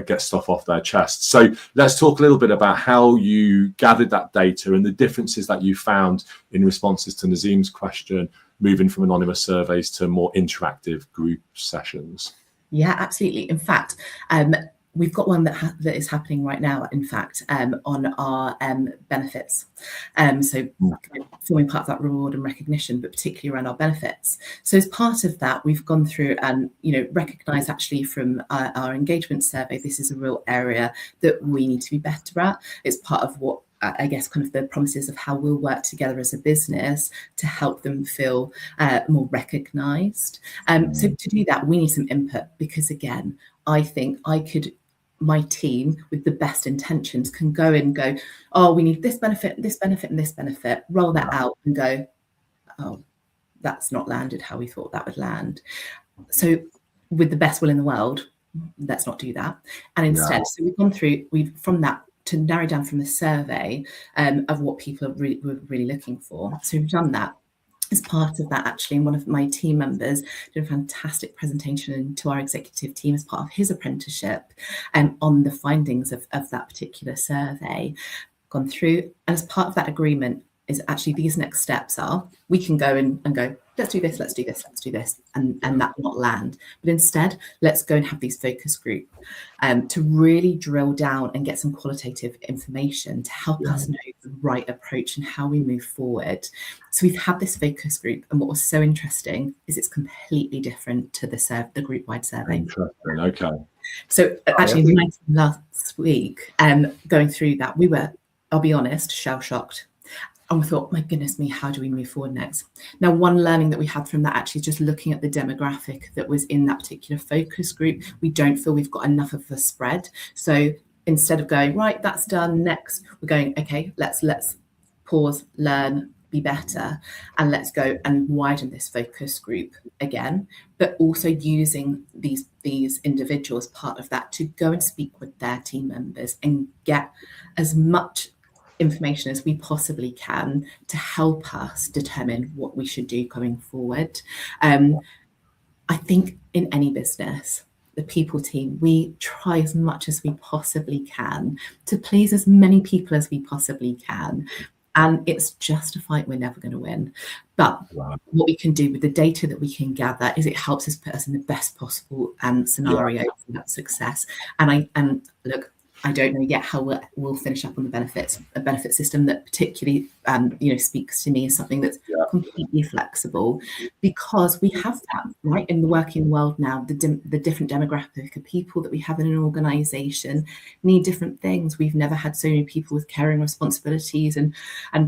get stuff off their chest. So let's talk a little bit about how you gathered that data and the differences that you found in responses to Nazim's question, moving from anonymous surveys to more interactive group sessions. Yeah, absolutely. In fact, we've got one that is happening right now, in fact, on our benefits. So forming part of that reward and recognition, but particularly around our benefits. So as part of that, we've gone through and, recognised actually from our engagement survey, this is a real area that we need to be better at. It's part of what, I guess, kind of the promises of how we'll work together as a business to help them feel more recognised. So to do that, we need some input, because again, I think my team with the best intentions can go and go, oh, we need this benefit, and this benefit, roll that out and go, oh, that's not landed how we thought that would land. So with the best will in the world, let's not do that. And instead, so we've gone through, from that to narrow down from the survey of what people were really looking for. So we've done that. As part of that, actually, one of my team members did a fantastic presentation to our executive team as part of his apprenticeship on the findings of that particular survey. Gone through, and as part of that agreement is actually these next steps are, we can go and go, let's do this, and that will not land. But instead, let's go and have these focus group to really drill down and get some qualitative information to help us know the right approach and how we move forward. So we've had this focus group, and what was so interesting is it's completely different to the group-wide survey. Interesting. Okay. So actually, last week, going through that, we were, I'll be honest, shell-shocked. And we thought, my goodness me, how do we move forward next? Now, one learning that we had from that, actually, just looking at the demographic that was in that particular focus group, we don't feel we've got enough of a spread. So instead of going, right, that's done, next, we're going, okay, let's pause, learn, be better, and let's go and widen this focus group again, but also using these individuals, part of that, to go and speak with their team members and get as much information as we possibly can to help us determine what we should do going forward. I think in any business, the people team, we try as much as we possibly can to please as many people as we possibly can. And it's just a fight we're never going to win. But what we can do with the data that we can gather is it helps us put us in the best possible scenario for that success. And look, I don't know yet how we'll finish up on the benefit system that particularly, speaks to me as something that's completely flexible, because we have that right in the working world now. The different demographic of people that we have in an organisation need different things. We've never had so many people with caring responsibilities and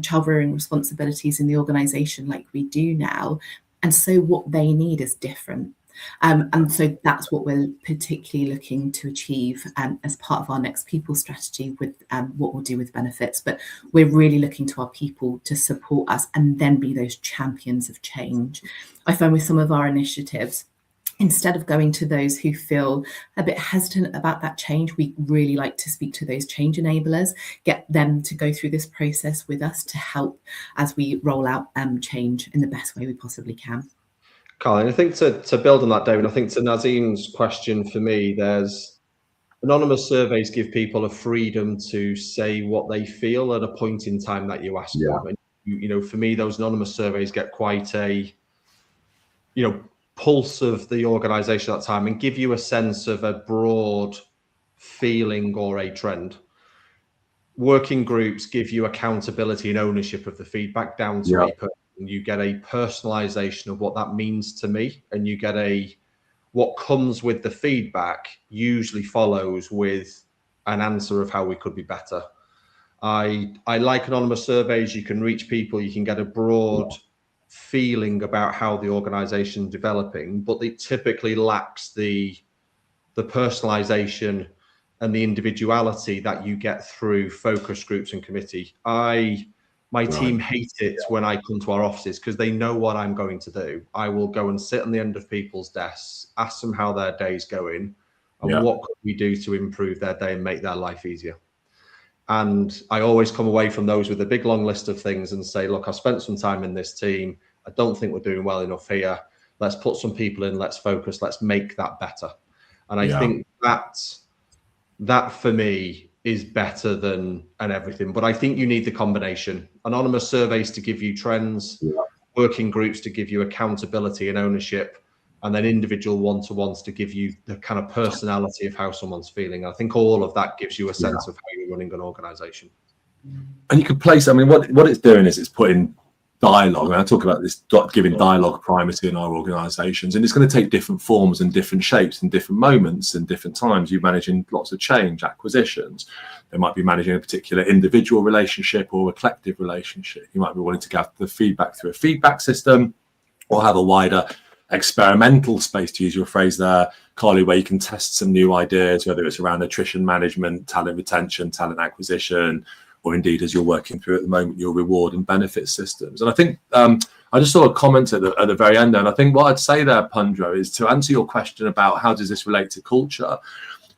child rearing responsibilities in the organisation like we do now, and so what they need is different. And so that's what we're particularly looking to achieve as part of our next people strategy with what we'll do with benefits. But we're really looking to our people to support us and then be those champions of change. I find with some of our initiatives, instead of going to those who feel a bit hesitant about that change, we really like to speak to those change enablers, get them to go through this process with us to help as we roll out change in the best way we possibly can. Colin, I think to build on that, David, I think to Nazim's question, for me, there's anonymous surveys give people a freedom to say what they feel at a point in time that you ask them. And, for me, those anonymous surveys get quite a, pulse of the organisation at that time and give you a sense of a broad feeling or a trend. working groups give you accountability and ownership of the feedback down to a person. You get a personalization of what that means to me, and you get what comes with the feedback usually follows with an answer of how we could be better. I like anonymous surveys. You can reach people, you can get a broad feeling about how the organization is developing, but it typically lacks the personalization and the individuality that you get through focus groups and committee. My team hate it when I come to our offices because they know what I'm going to do. I will go and sit on the end of people's desks, ask them how their day's going, and what could we do to improve their day and make their life easier. And I always come away from those with a big long list of things and say, look, I've spent some time in this team. I don't think we're doing well enough here. Let's put some people in, let's focus, let's make that better. And I think that for me is better than everything. But I think you need the combination. Anonymous surveys to give you trends, working groups to give you accountability and ownership, and then individual one-to-ones to give you the kind of personality of how someone's feeling. I think all of that gives you a sense of how you're running an organization. And you can place, I mean, what it's doing is it's putting dialogue, and I talk about this, giving dialogue primacy in our organizations, and it's going to take different forms and different shapes and different moments and different times. You're managing lots of change, acquisitions. They might be managing a particular individual relationship or a collective relationship. You might be wanting to gather the feedback through a feedback system, or have a wider experimental space, to use your phrase there, Carly, where you can test some new ideas, whether it's around attrition management, talent retention, talent acquisition, or indeed, as you're working through at the moment, your reward and benefit systems. And I think I just saw a comment at the very end there, and I think what I'd say there, Pundra, is to answer your question about how does this relate to culture.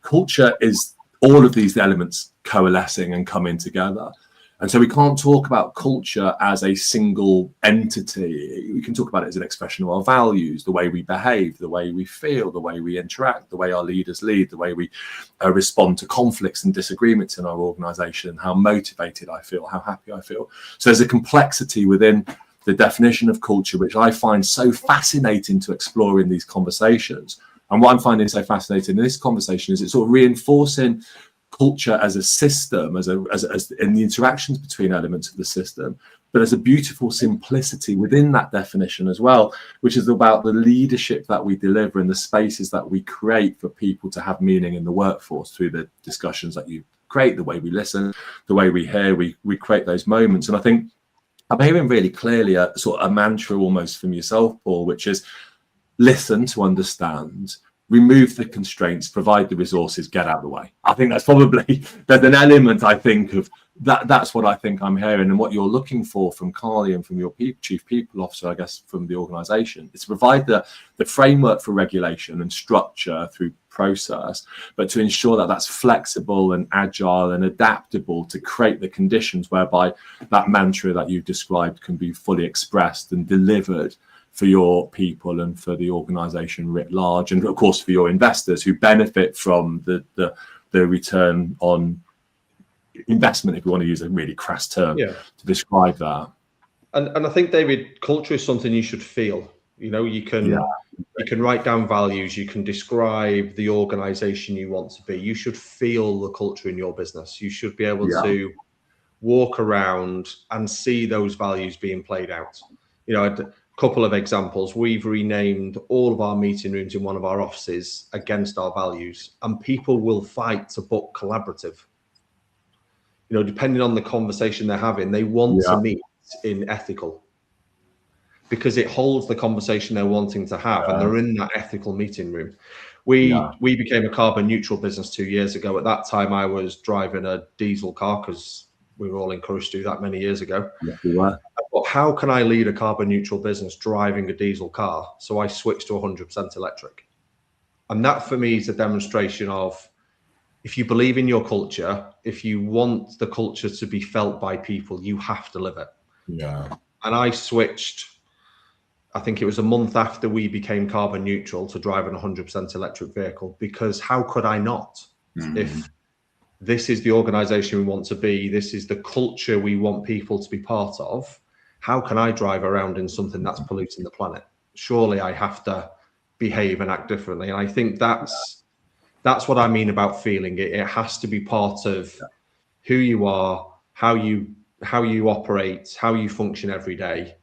Culture is all of these elements coalescing and coming together. And so we can't talk about culture as a single entity. We can talk about it as an expression of our values, the way we behave, the way we feel, the way we interact, the way our leaders lead, the way we respond to conflicts and disagreements in our organization, how motivated I feel, how happy I feel. So there's a complexity within the definition of culture, which I find so fascinating to explore in these conversations. And what I'm finding so fascinating in this conversation is it's sort of reinforcing culture as a system, as in the interactions between elements of the system, but as a beautiful simplicity within that definition as well, which is about the leadership that we deliver and the spaces that we create for people to have meaning in the workforce through the discussions that you create, the way we listen, the way we hear, we create those moments. And I think I'm hearing really clearly a sort of a mantra almost from yourself, Paul, which is listen to understand, remove the constraints, provide the resources, get out of the way. I think that's probably, there's an element, I think, of that. That's what I think I'm hearing, and what you're looking for from Carly and from your chief people officer, I guess, from the organization, is to provide the framework for regulation and structure through process, but to ensure that that's flexible and agile and adaptable to create the conditions whereby that mantra that you've described can be fully expressed and delivered for your people and for the organization writ large, and of course for your investors who benefit from the return on investment, if you want to use a really crass term to describe that. And I think, David, culture is something you should feel. You know, you can write down values, you can describe the organization you want to be. You should feel the culture in your business. You should be able to walk around and see those values being played out. You know, couple of examples. We've renamed all of our meeting rooms in one of our offices against our values, and people will fight to book collaborative. You know, depending on the conversation they're having, they want to meet in ethical, because it holds the conversation they're wanting to have, and they're in that ethical meeting room. We became a carbon neutral business 2 years ago. At that time, I was driving a diesel car because we were all encouraged to do that many years ago. Yes, we were. But how can I lead a carbon neutral business driving a diesel car? So I switched to 100% electric. And that for me is a demonstration of, if you believe in your culture, if you want the culture to be felt by people, you have to live it. Yeah. And I switched, I think it was a month after we became carbon neutral, to drive an 100% electric vehicle, because how could I not? If this is the organization we want to be, this is the culture we want people to be part of, how can I drive around in something that's polluting the planet? Surely I have to behave and act differently. And I think that's what I mean about feeling it. It has to be part of who you are, how you operate, how you function every day,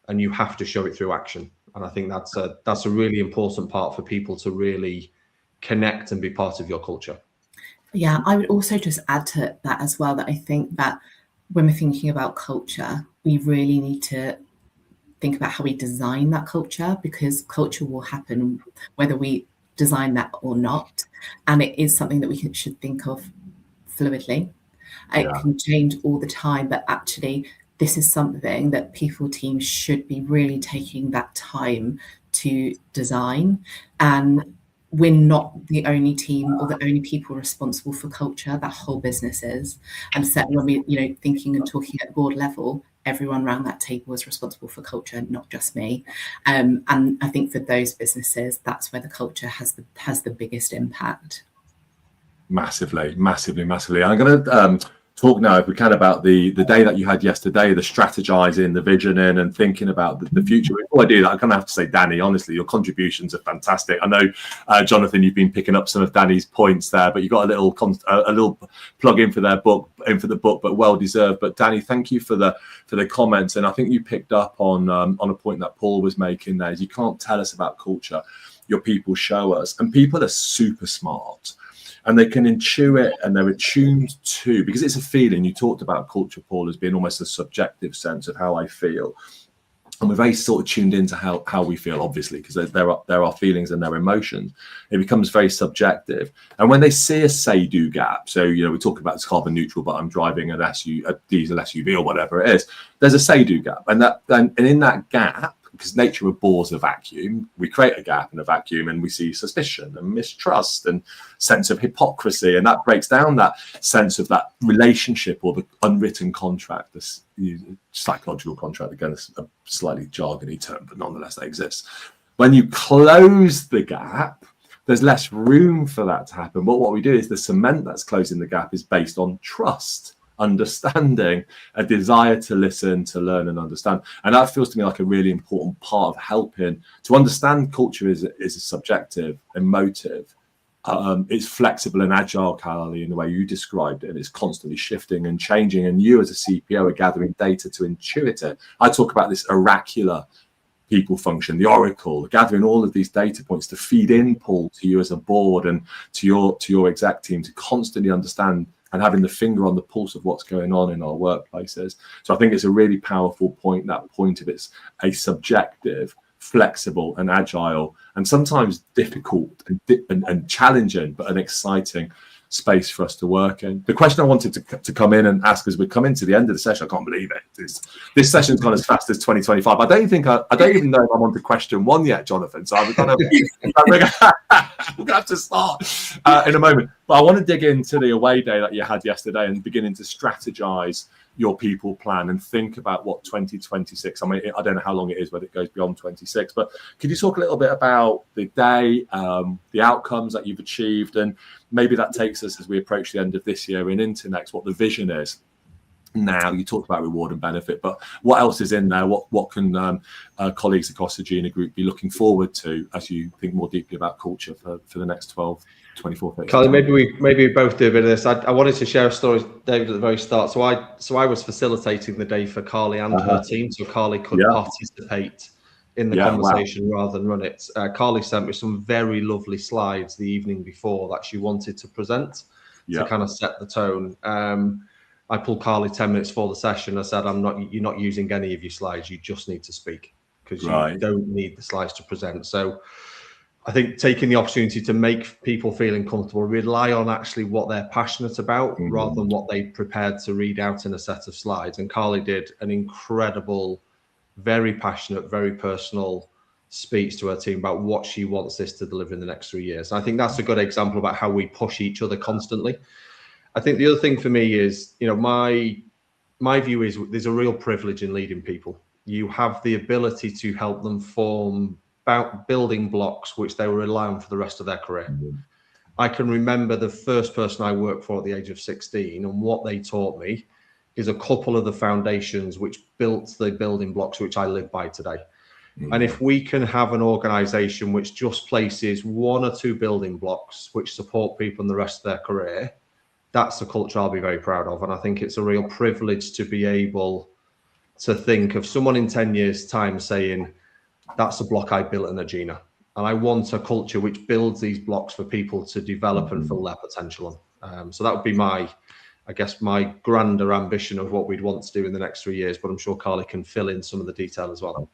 and you have to show it through action. And I think that's a really important part for people to really connect and be part of your culture. Yeah, I would also just add to that as well, that I think that when we're thinking about culture, we really need to think about how we design that culture, because culture will happen whether we design that or not. And it is something that we should think of fluidly. It can change all the time, but actually this is something that people teams should be really taking that time to design. And we're not the only team or the only people responsible for culture. That whole business is. And certainly when we, thinking and talking at board level, everyone around that table is responsible for culture, not just me. And I think for those businesses, that's where the culture has the biggest impact. Massively. I'm going to talk now, if we can, about the day that you had yesterday, the strategizing, the visioning, and thinking about the future. Before I do that, I'm going to have to say, Danny, honestly, your contributions are fantastic. I know, Jonathan, you've been picking up some of Danny's points there, but you got a little plug in for the book, but well deserved. But Danny, thank you for the comments, and I think you picked up on a point that Paul was making there. Is you can't tell us about culture, your people show us, and people are super smart. And they can intuit, and they're attuned to, because it's a feeling. You talked about culture, Paul, as being almost a subjective sense of how I feel. And we're very sort of tuned into how we feel, obviously, because there are feelings and there are emotions. It becomes very subjective. And when they see a say-do gap, so, we talk about it's carbon neutral, but I'm driving a diesel SUV or whatever it is, there's a say-do gap. And in that gap, because nature abhors a vacuum, we create a gap in a vacuum, and we see suspicion and mistrust and sense of hypocrisy, and that breaks down that sense of that relationship or the unwritten contract, this psychological contract. Again, it's a slightly jargony term, but nonetheless, that exists. When you close the gap, there's less room for that to happen. But what we do is the cement that's closing the gap is based on trust, understanding, a desire to listen, to learn and understand. And that feels to me like a really important part of helping to understand culture is a subjective, emotive. It's flexible and agile, Carly, in the way you described it. And it's constantly shifting and changing. And you as a CPO are gathering data to intuit it. I talk about this oracular people function, the oracle, gathering all of these data points to feed in, Paul, to you as a board and to your exec team, to constantly understand and having the finger on the pulse of what's going on in our workplaces. So I think it's a really powerful point, that point of it's a subjective, flexible and agile, and sometimes difficult and challenging, but an exciting space for us to work in. The question I wanted to come in and ask as we come into the end of the session, I can't believe it. This session's gone as fast as 2025. I don't even know if I'm on to question one yet, Jonathan. So we're gonna have to start in a moment. But I want to dig into the away day that you had yesterday and beginning to strategize your people plan and think about what 2026. I mean, I don't know how long it is, whether it goes beyond 26, but could you talk a little bit about the day, the outcomes that you've achieved, and maybe that takes us as we approach the end of this year and into next, what the vision is. Now, you talked about reward and benefit, but what else is in there? What can colleagues across the Gina Group be looking forward to as you think more deeply about culture for the next 12, 24, 30? Carly, maybe we both do a bit of this. I wanted to share a story, David, at the very start. So I was facilitating the day for Carly and her team, so Carly could participate in the conversation rather than run it. Carly sent me some very lovely slides the evening before that she wanted to present to kind of set the tone. I pulled Carly 10 minutes before the session. I said, you're not using any of your slides. You just need to speak, because you don't need the slides to present. So I think taking the opportunity to make people feeling comfortable, rely on actually what they're passionate about rather than what they prepared to read out in a set of slides. And Carly did an incredible, very passionate, very personal speech to her team about what she wants this to deliver in the next 3 years. And I think that's a good example about how we push each other constantly. I think the other thing for me is, my view is there's a real privilege in leading people. You have the ability to help them form building blocks which they will rely on for the rest of their career. I can remember the first person I worked for at the age of 16, and what they taught me is a couple of the foundations which built the building blocks which I live by today. And if we can have an organization which just places one or two building blocks which support people in the rest of their career, that's a culture I'll be very proud of. And I think it's a real privilege to be able to think of someone in 10 years' time saying, that's a block I built in Agena. And I want a culture which builds these blocks for people to develop and fill their potential on. So that would be my grander ambition of what we'd want to do in the next 3 years. But I'm sure Carly can fill in some of the detail as well.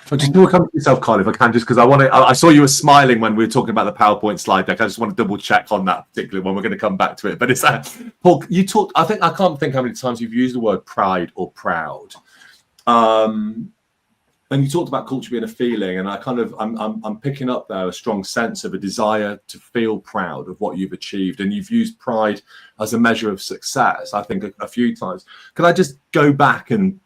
So just do a come to yourself, Carly, if I can, just because I saw you were smiling when we were talking about the PowerPoint slide deck. I just want to double check on that particular one. We're going to come back to it. But it's Paul, you talked, I can't think how many times you've used the word pride or proud. And you talked about culture being a feeling, and I'm picking up there a strong sense of a desire to feel proud of what you've achieved. And you've used pride as a measure of success, I think, a few times. Could I just go back and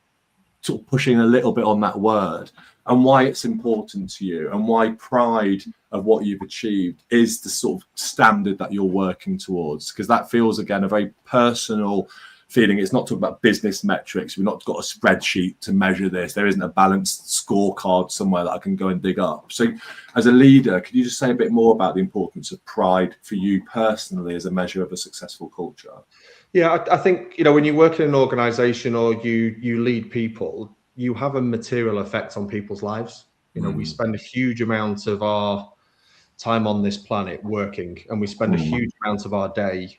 sort of pushing a little bit on that word and why it's important to you and why pride of what you've achieved is the sort of standard that you're working towards? Because that feels, again, a very personal feeling. It's not talking about business metrics. We've not got a spreadsheet to measure this. There isn't a balanced scorecard somewhere that I can go and dig up. So as a leader, could you just say a bit more about the importance of pride for you personally as a measure of a successful culture? Yeah, I think, when you work in an organization or you lead people, you have a material effect on people's lives. We spend a huge amount of our time on this planet working, and we spend a huge amount of our day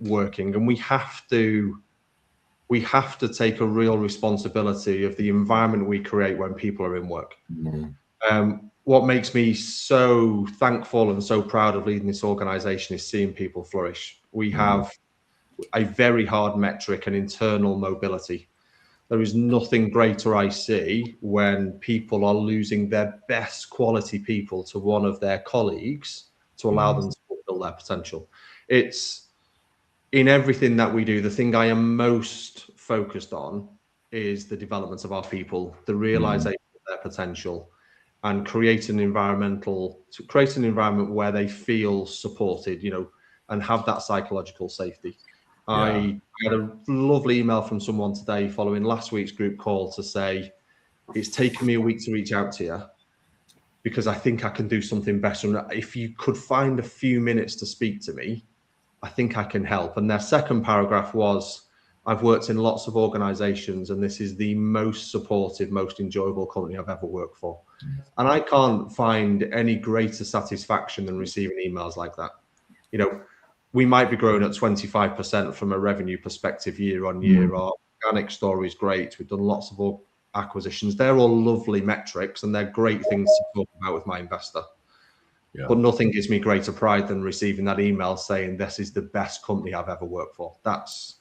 working, and we have to take a real responsibility of the environment we create when people are in work. What makes me so thankful and so proud of leading this organization is seeing people flourish. We have a very hard metric, and internal mobility. There is nothing greater I see when people are losing their best quality people to one of their colleagues to allow them to fulfill their potential. It's in everything that we do. The thing I am most focused on is the development of our people, the realization of their potential, and create an environment where they feel supported, and have that psychological safety. Yeah. I had a lovely email from someone today following last week's group call to say, it's taken me a week to reach out to you because I think I can do something better. And if you could find a few minutes to speak to me, I think I can help. And their second paragraph was, I've worked in lots of organizations, and this is the most supportive, most enjoyable company I've ever worked for. And I can't find any greater satisfaction than receiving emails like that. We might be growing at 25% from a revenue perspective year on year. Our organic story is great. We've done lots of acquisitions. They're all lovely metrics, and they're great things to talk about with my investor. Yeah. But nothing gives me greater pride than receiving that email saying this is the best company I've ever worked for. That's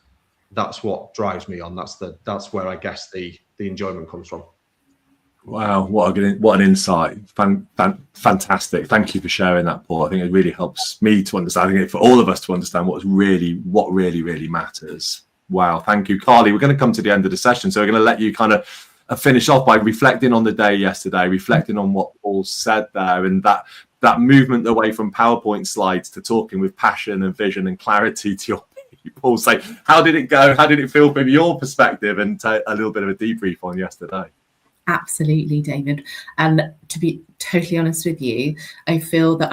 what drives me on. That's where I guess the enjoyment comes from. Wow, what an insight. Fantastic. Thank you for sharing that, Paul. I think it really helps me to understand, I think for all of us to understand what really matters. Wow, thank you. Carly, we're going to come to the end of the session, so we're going to let you kind of finish off by reflecting on the day yesterday, reflecting on what Paul said there, and that movement away from PowerPoint slides to talking with passion and vision and clarity to your people. Say, how did it go? How did it feel from your perspective? And a little bit of a debrief on yesterday. Absolutely, David. And to be totally honest with you, I feel that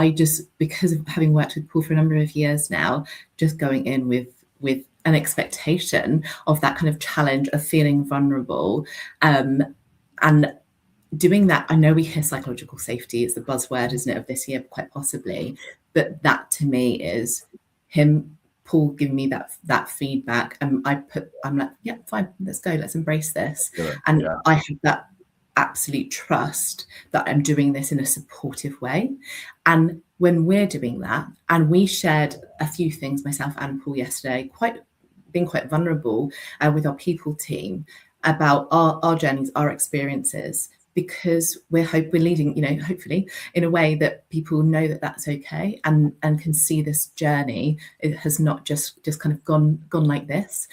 because of having worked with Paul for a number of years now, just going in with an expectation of that kind of challenge of feeling vulnerable, and doing that. I know we hear psychological safety, it's the buzzword, isn't it, of this year, quite possibly. But that to me is Paul giving me that feedback, and I'm like, yeah, fine, let's go, let's embrace this. Yeah. And yeah. I have that absolute trust that I'm doing this in a supportive way. And when we're doing that, and we shared a few things, myself and Paul yesterday, being quite vulnerable with our people team about our journeys, our experiences, because we're leading, hopefully in a way that people know that that's okay, and can see this journey. It has not just kind of gone like this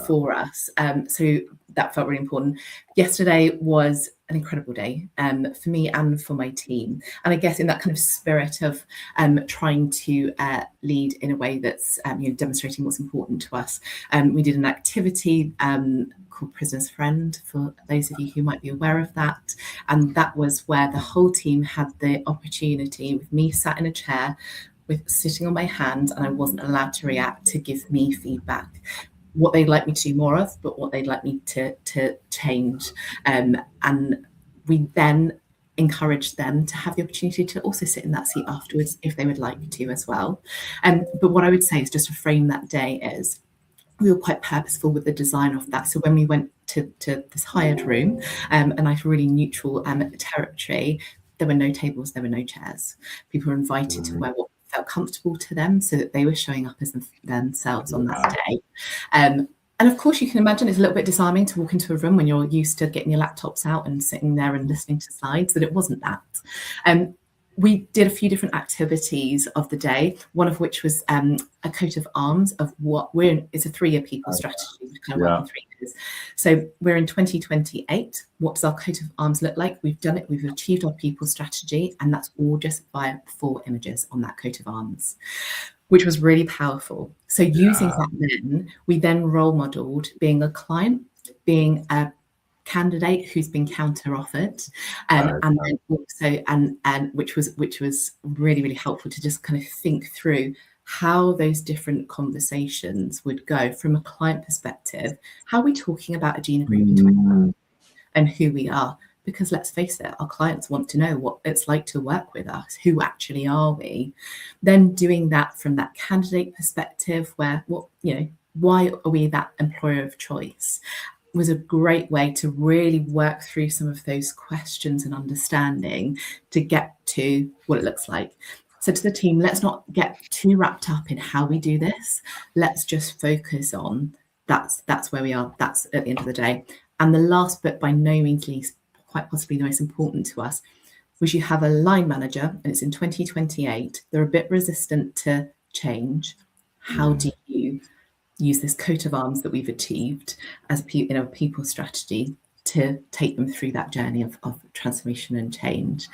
for us. So that felt really important. Yesterday was an incredible day for me and for my team. And I guess in that kind of spirit of trying to lead in a way that's demonstrating what's important to us, we did an activity called Prisoner's Friend, for those of you who might be aware of that. And that was where the whole team had the opportunity, with me sat in a chair with sitting on my hands, and I wasn't allowed to react, to give me feedback, what they'd like me to do more of, but what they'd like me to change. And we then encouraged them to have the opportunity to also sit in that seat afterwards if they would like to as well. But what I would say is, just to frame that day, is we were quite purposeful with the design of that. So when we went to this hired room, a nice really neutral territory, there were no tables, there were no chairs. People were invited to wear what felt comfortable to them, so that they were showing up as themselves on that day. And of course, you can imagine it's a little bit disarming to walk into a room when you're used to getting your laptops out and sitting there and listening to slides, but it wasn't that. We did a few different activities of the day, one of which was a coat of arms of what we're in. It's a 3-year people strategy. We kind of work in 3 years. So we're in 2028. What does our coat of arms look like? We've done it. We've achieved our people strategy, and that's all just via 4 images on that coat of arms, which was really powerful. So using that, then we then role modeled being a client, being a candidate who's been counter offered, and then also and which was really, really helpful to just kind of think through how those different conversations would go from a client perspective. How are we talking about Agena Group in 2020 and who we are? Because let's face it, our clients want to know what it's like to work with us. Who actually are we? Then doing that from that candidate perspective, where why are we that employer of choice, was a great way to really work through some of those questions and understanding to get to what it looks like. So to the team, let's not get too wrapped up in how we do this. Let's just focus on that's where we are. That's at the end of the day. And the last, but by no means least, quite possibly the most important to us, was you have a line manager, and it's in 2028. They're a bit resistant to change. How do you use this coat of arms that we've achieved as a people strategy to take them through that journey of transformation and change?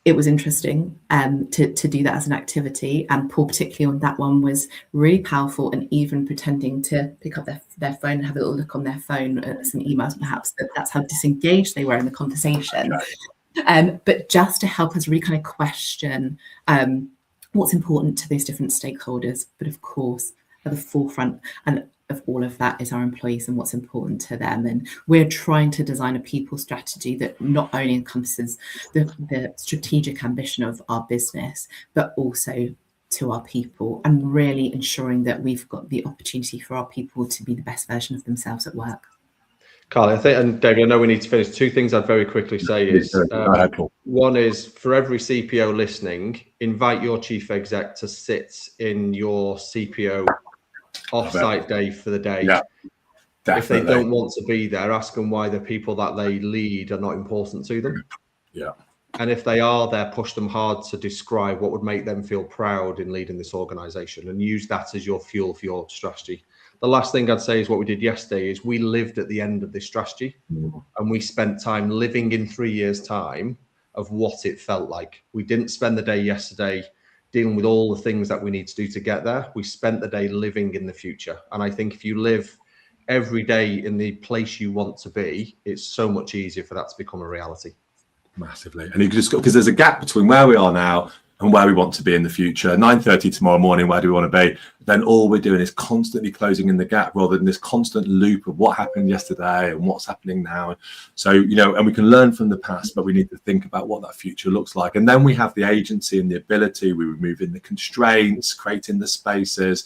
It was interesting to do that as an activity, and Paul, particularly on that one, was really powerful, and even pretending to pick up their phone and have a little look on their phone at some emails, perhaps, that's how disengaged they were in the conversation. But just to help us really kind of question what's important to those different stakeholders. But of course, at the forefront and of all of that is our employees and what's important to them. And we're trying to design a people strategy that not only encompasses the strategic ambition of our business, but also to our people, and really ensuring that we've got the opportunity for our people to be the best version of themselves at work. Carly, I think, and David, I know we need to finish. 2 things I'd very quickly say is, one is, for every CPO listening, invite your chief exec to sit in your CPO off-site day for the day. Yeah, if they don't want to be there, ask them why the people that they lead are not important to them. Yeah. And if they are there, push them hard to describe what would make them feel proud in leading this organization, and use that as your fuel for your strategy. The last thing I'd say is what we did yesterday is we lived at the end of this strategy, and we spent time living in 3 years' time of what it felt like. We didn't spend the day yesterday dealing with all the things that we need to do to get there. We spent the day living in the future. And I think if you live every day in the place you want to be, it's so much easier for that to become a reality. Massively. And you can just, because there's a gap between where we are now and where we want to be in the future. 9:30 tomorrow morning, where do we want to be? Then all we're doing is constantly closing in the gap, rather than this constant loop of what happened yesterday and what's happening now. So, and we can learn from the past, but we need to think about what that future looks like. And then we have the agency and the ability, we remove in the constraints, creating the spaces,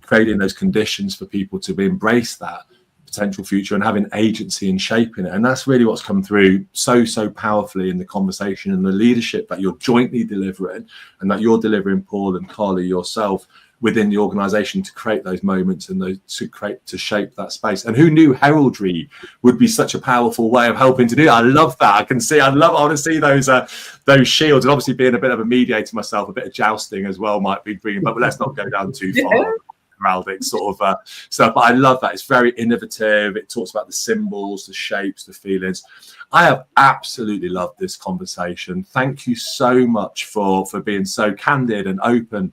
creating those conditions for people to embrace that potential future and having agency in shaping it. And that's really what's come through so powerfully in the conversation and the leadership that you're jointly delivering, and that you're delivering, Paul and Carly, yourself, within the organization, to create those moments and to shape that space. And who knew heraldry would be such a powerful way of helping to do that? I love that. I want to see those shields, and obviously being a bit of a mediator myself, a bit of jousting as well might be bringing, but let's not go down too far. Heraldic sort of stuff, but I love that. It's very innovative. It talks about the symbols, the shapes, the feelings. I have absolutely loved this conversation. Thank you so much for being so candid and open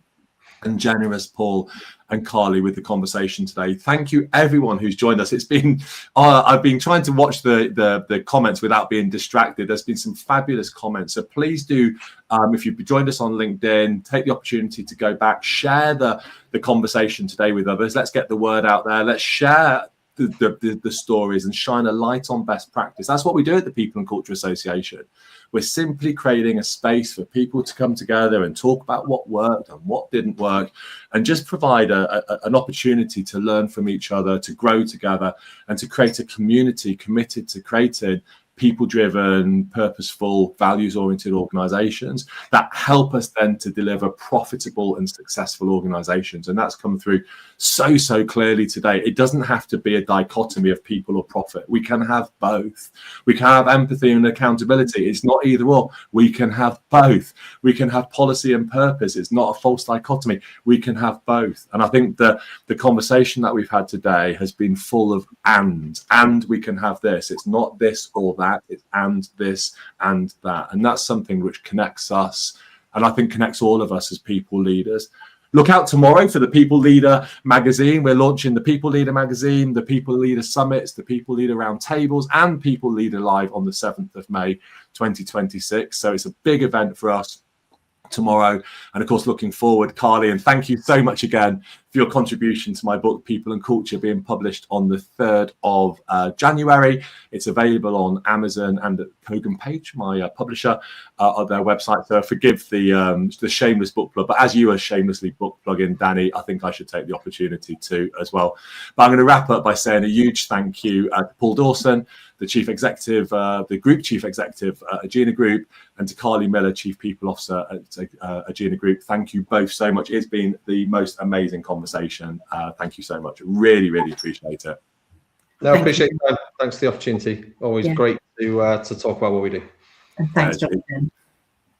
and generous, Paul and Carly, with the conversation today. Thank you, everyone who's joined us. It's been, I've been trying to watch the comments without being distracted. There's been some fabulous comments. So please do, if you've joined us on LinkedIn, take the opportunity to go back, share the conversation today with others. Let's get the word out there. Let's share the stories and shine a light on best practice. That's what we do at the People and Culture Association. We're simply creating a space for people to come together and talk about what worked and what didn't work, and just provide an opportunity to learn from each other, to grow together, and to create a community committed to creating people-driven, purposeful, values-oriented organizations that help us then to deliver profitable and successful organizations. And that's come through so clearly today. It doesn't have to be a dichotomy of people or profit. We can have both. We can have empathy and accountability. It's not either or. We can have both. We can have policy and purpose. It's not a false dichotomy. We can have both. And I think the conversation that we've had today has been full of and we can have this. It's not this or that. It's and this and that. And that's something which connects us, and I think connects all of us as people leaders. Look out tomorrow for the People Leader magazine. We're launching the People Leader magazine, the People Leader Summits, the People Leader Roundtables, and People Leader Live on the 7th of May 2026. So it's a big event for us tomorrow, and of course looking forward. Carly, and thank you so much again for your contribution to my book People and Culture, being published on the 3rd of January. It's available on Amazon and at Kogan Page, my publisher, on their website. So forgive the shameless book plug, but as you are shamelessly book plugging, Danny, I think I should take the opportunity to as well. But I'm going to wrap up by saying a huge thank you to Paul Dawson, the Chief Executive, the Group Chief Executive at Agena Group, and to Carly Miller, Chief People Officer at Agena Group. Thank you both so much. It's been the most amazing conversation. Thank you so much. Really appreciate it. No, appreciate it. Thanks for the opportunity. Always great to talk about what we do. And thanks, Jonathan.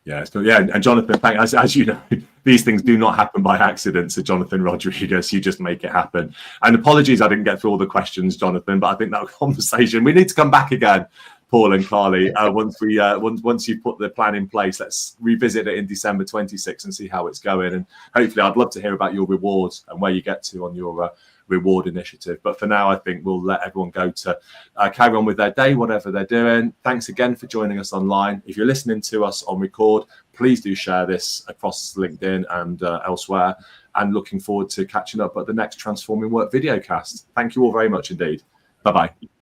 And Jonathan, as you know, these things do not happen by accident. So Jonathan Rodriguez, you just make it happen. And apologies, I didn't get through all the questions, Jonathan, but I think that conversation, we need to come back again, Paul and Carly, once you put the plan in place. Let's revisit it in December 26 and see how it's going. And hopefully, I'd love to hear about your rewards and where you get to on your reward initiative. But for now, I think we'll let everyone go to carry on with their day, whatever they're doing. Thanks again for joining us online. If you're listening to us on record, please do share this across LinkedIn and elsewhere. And looking forward to catching up at the next Transforming Work videocast. Thank you all very much indeed. Bye-bye.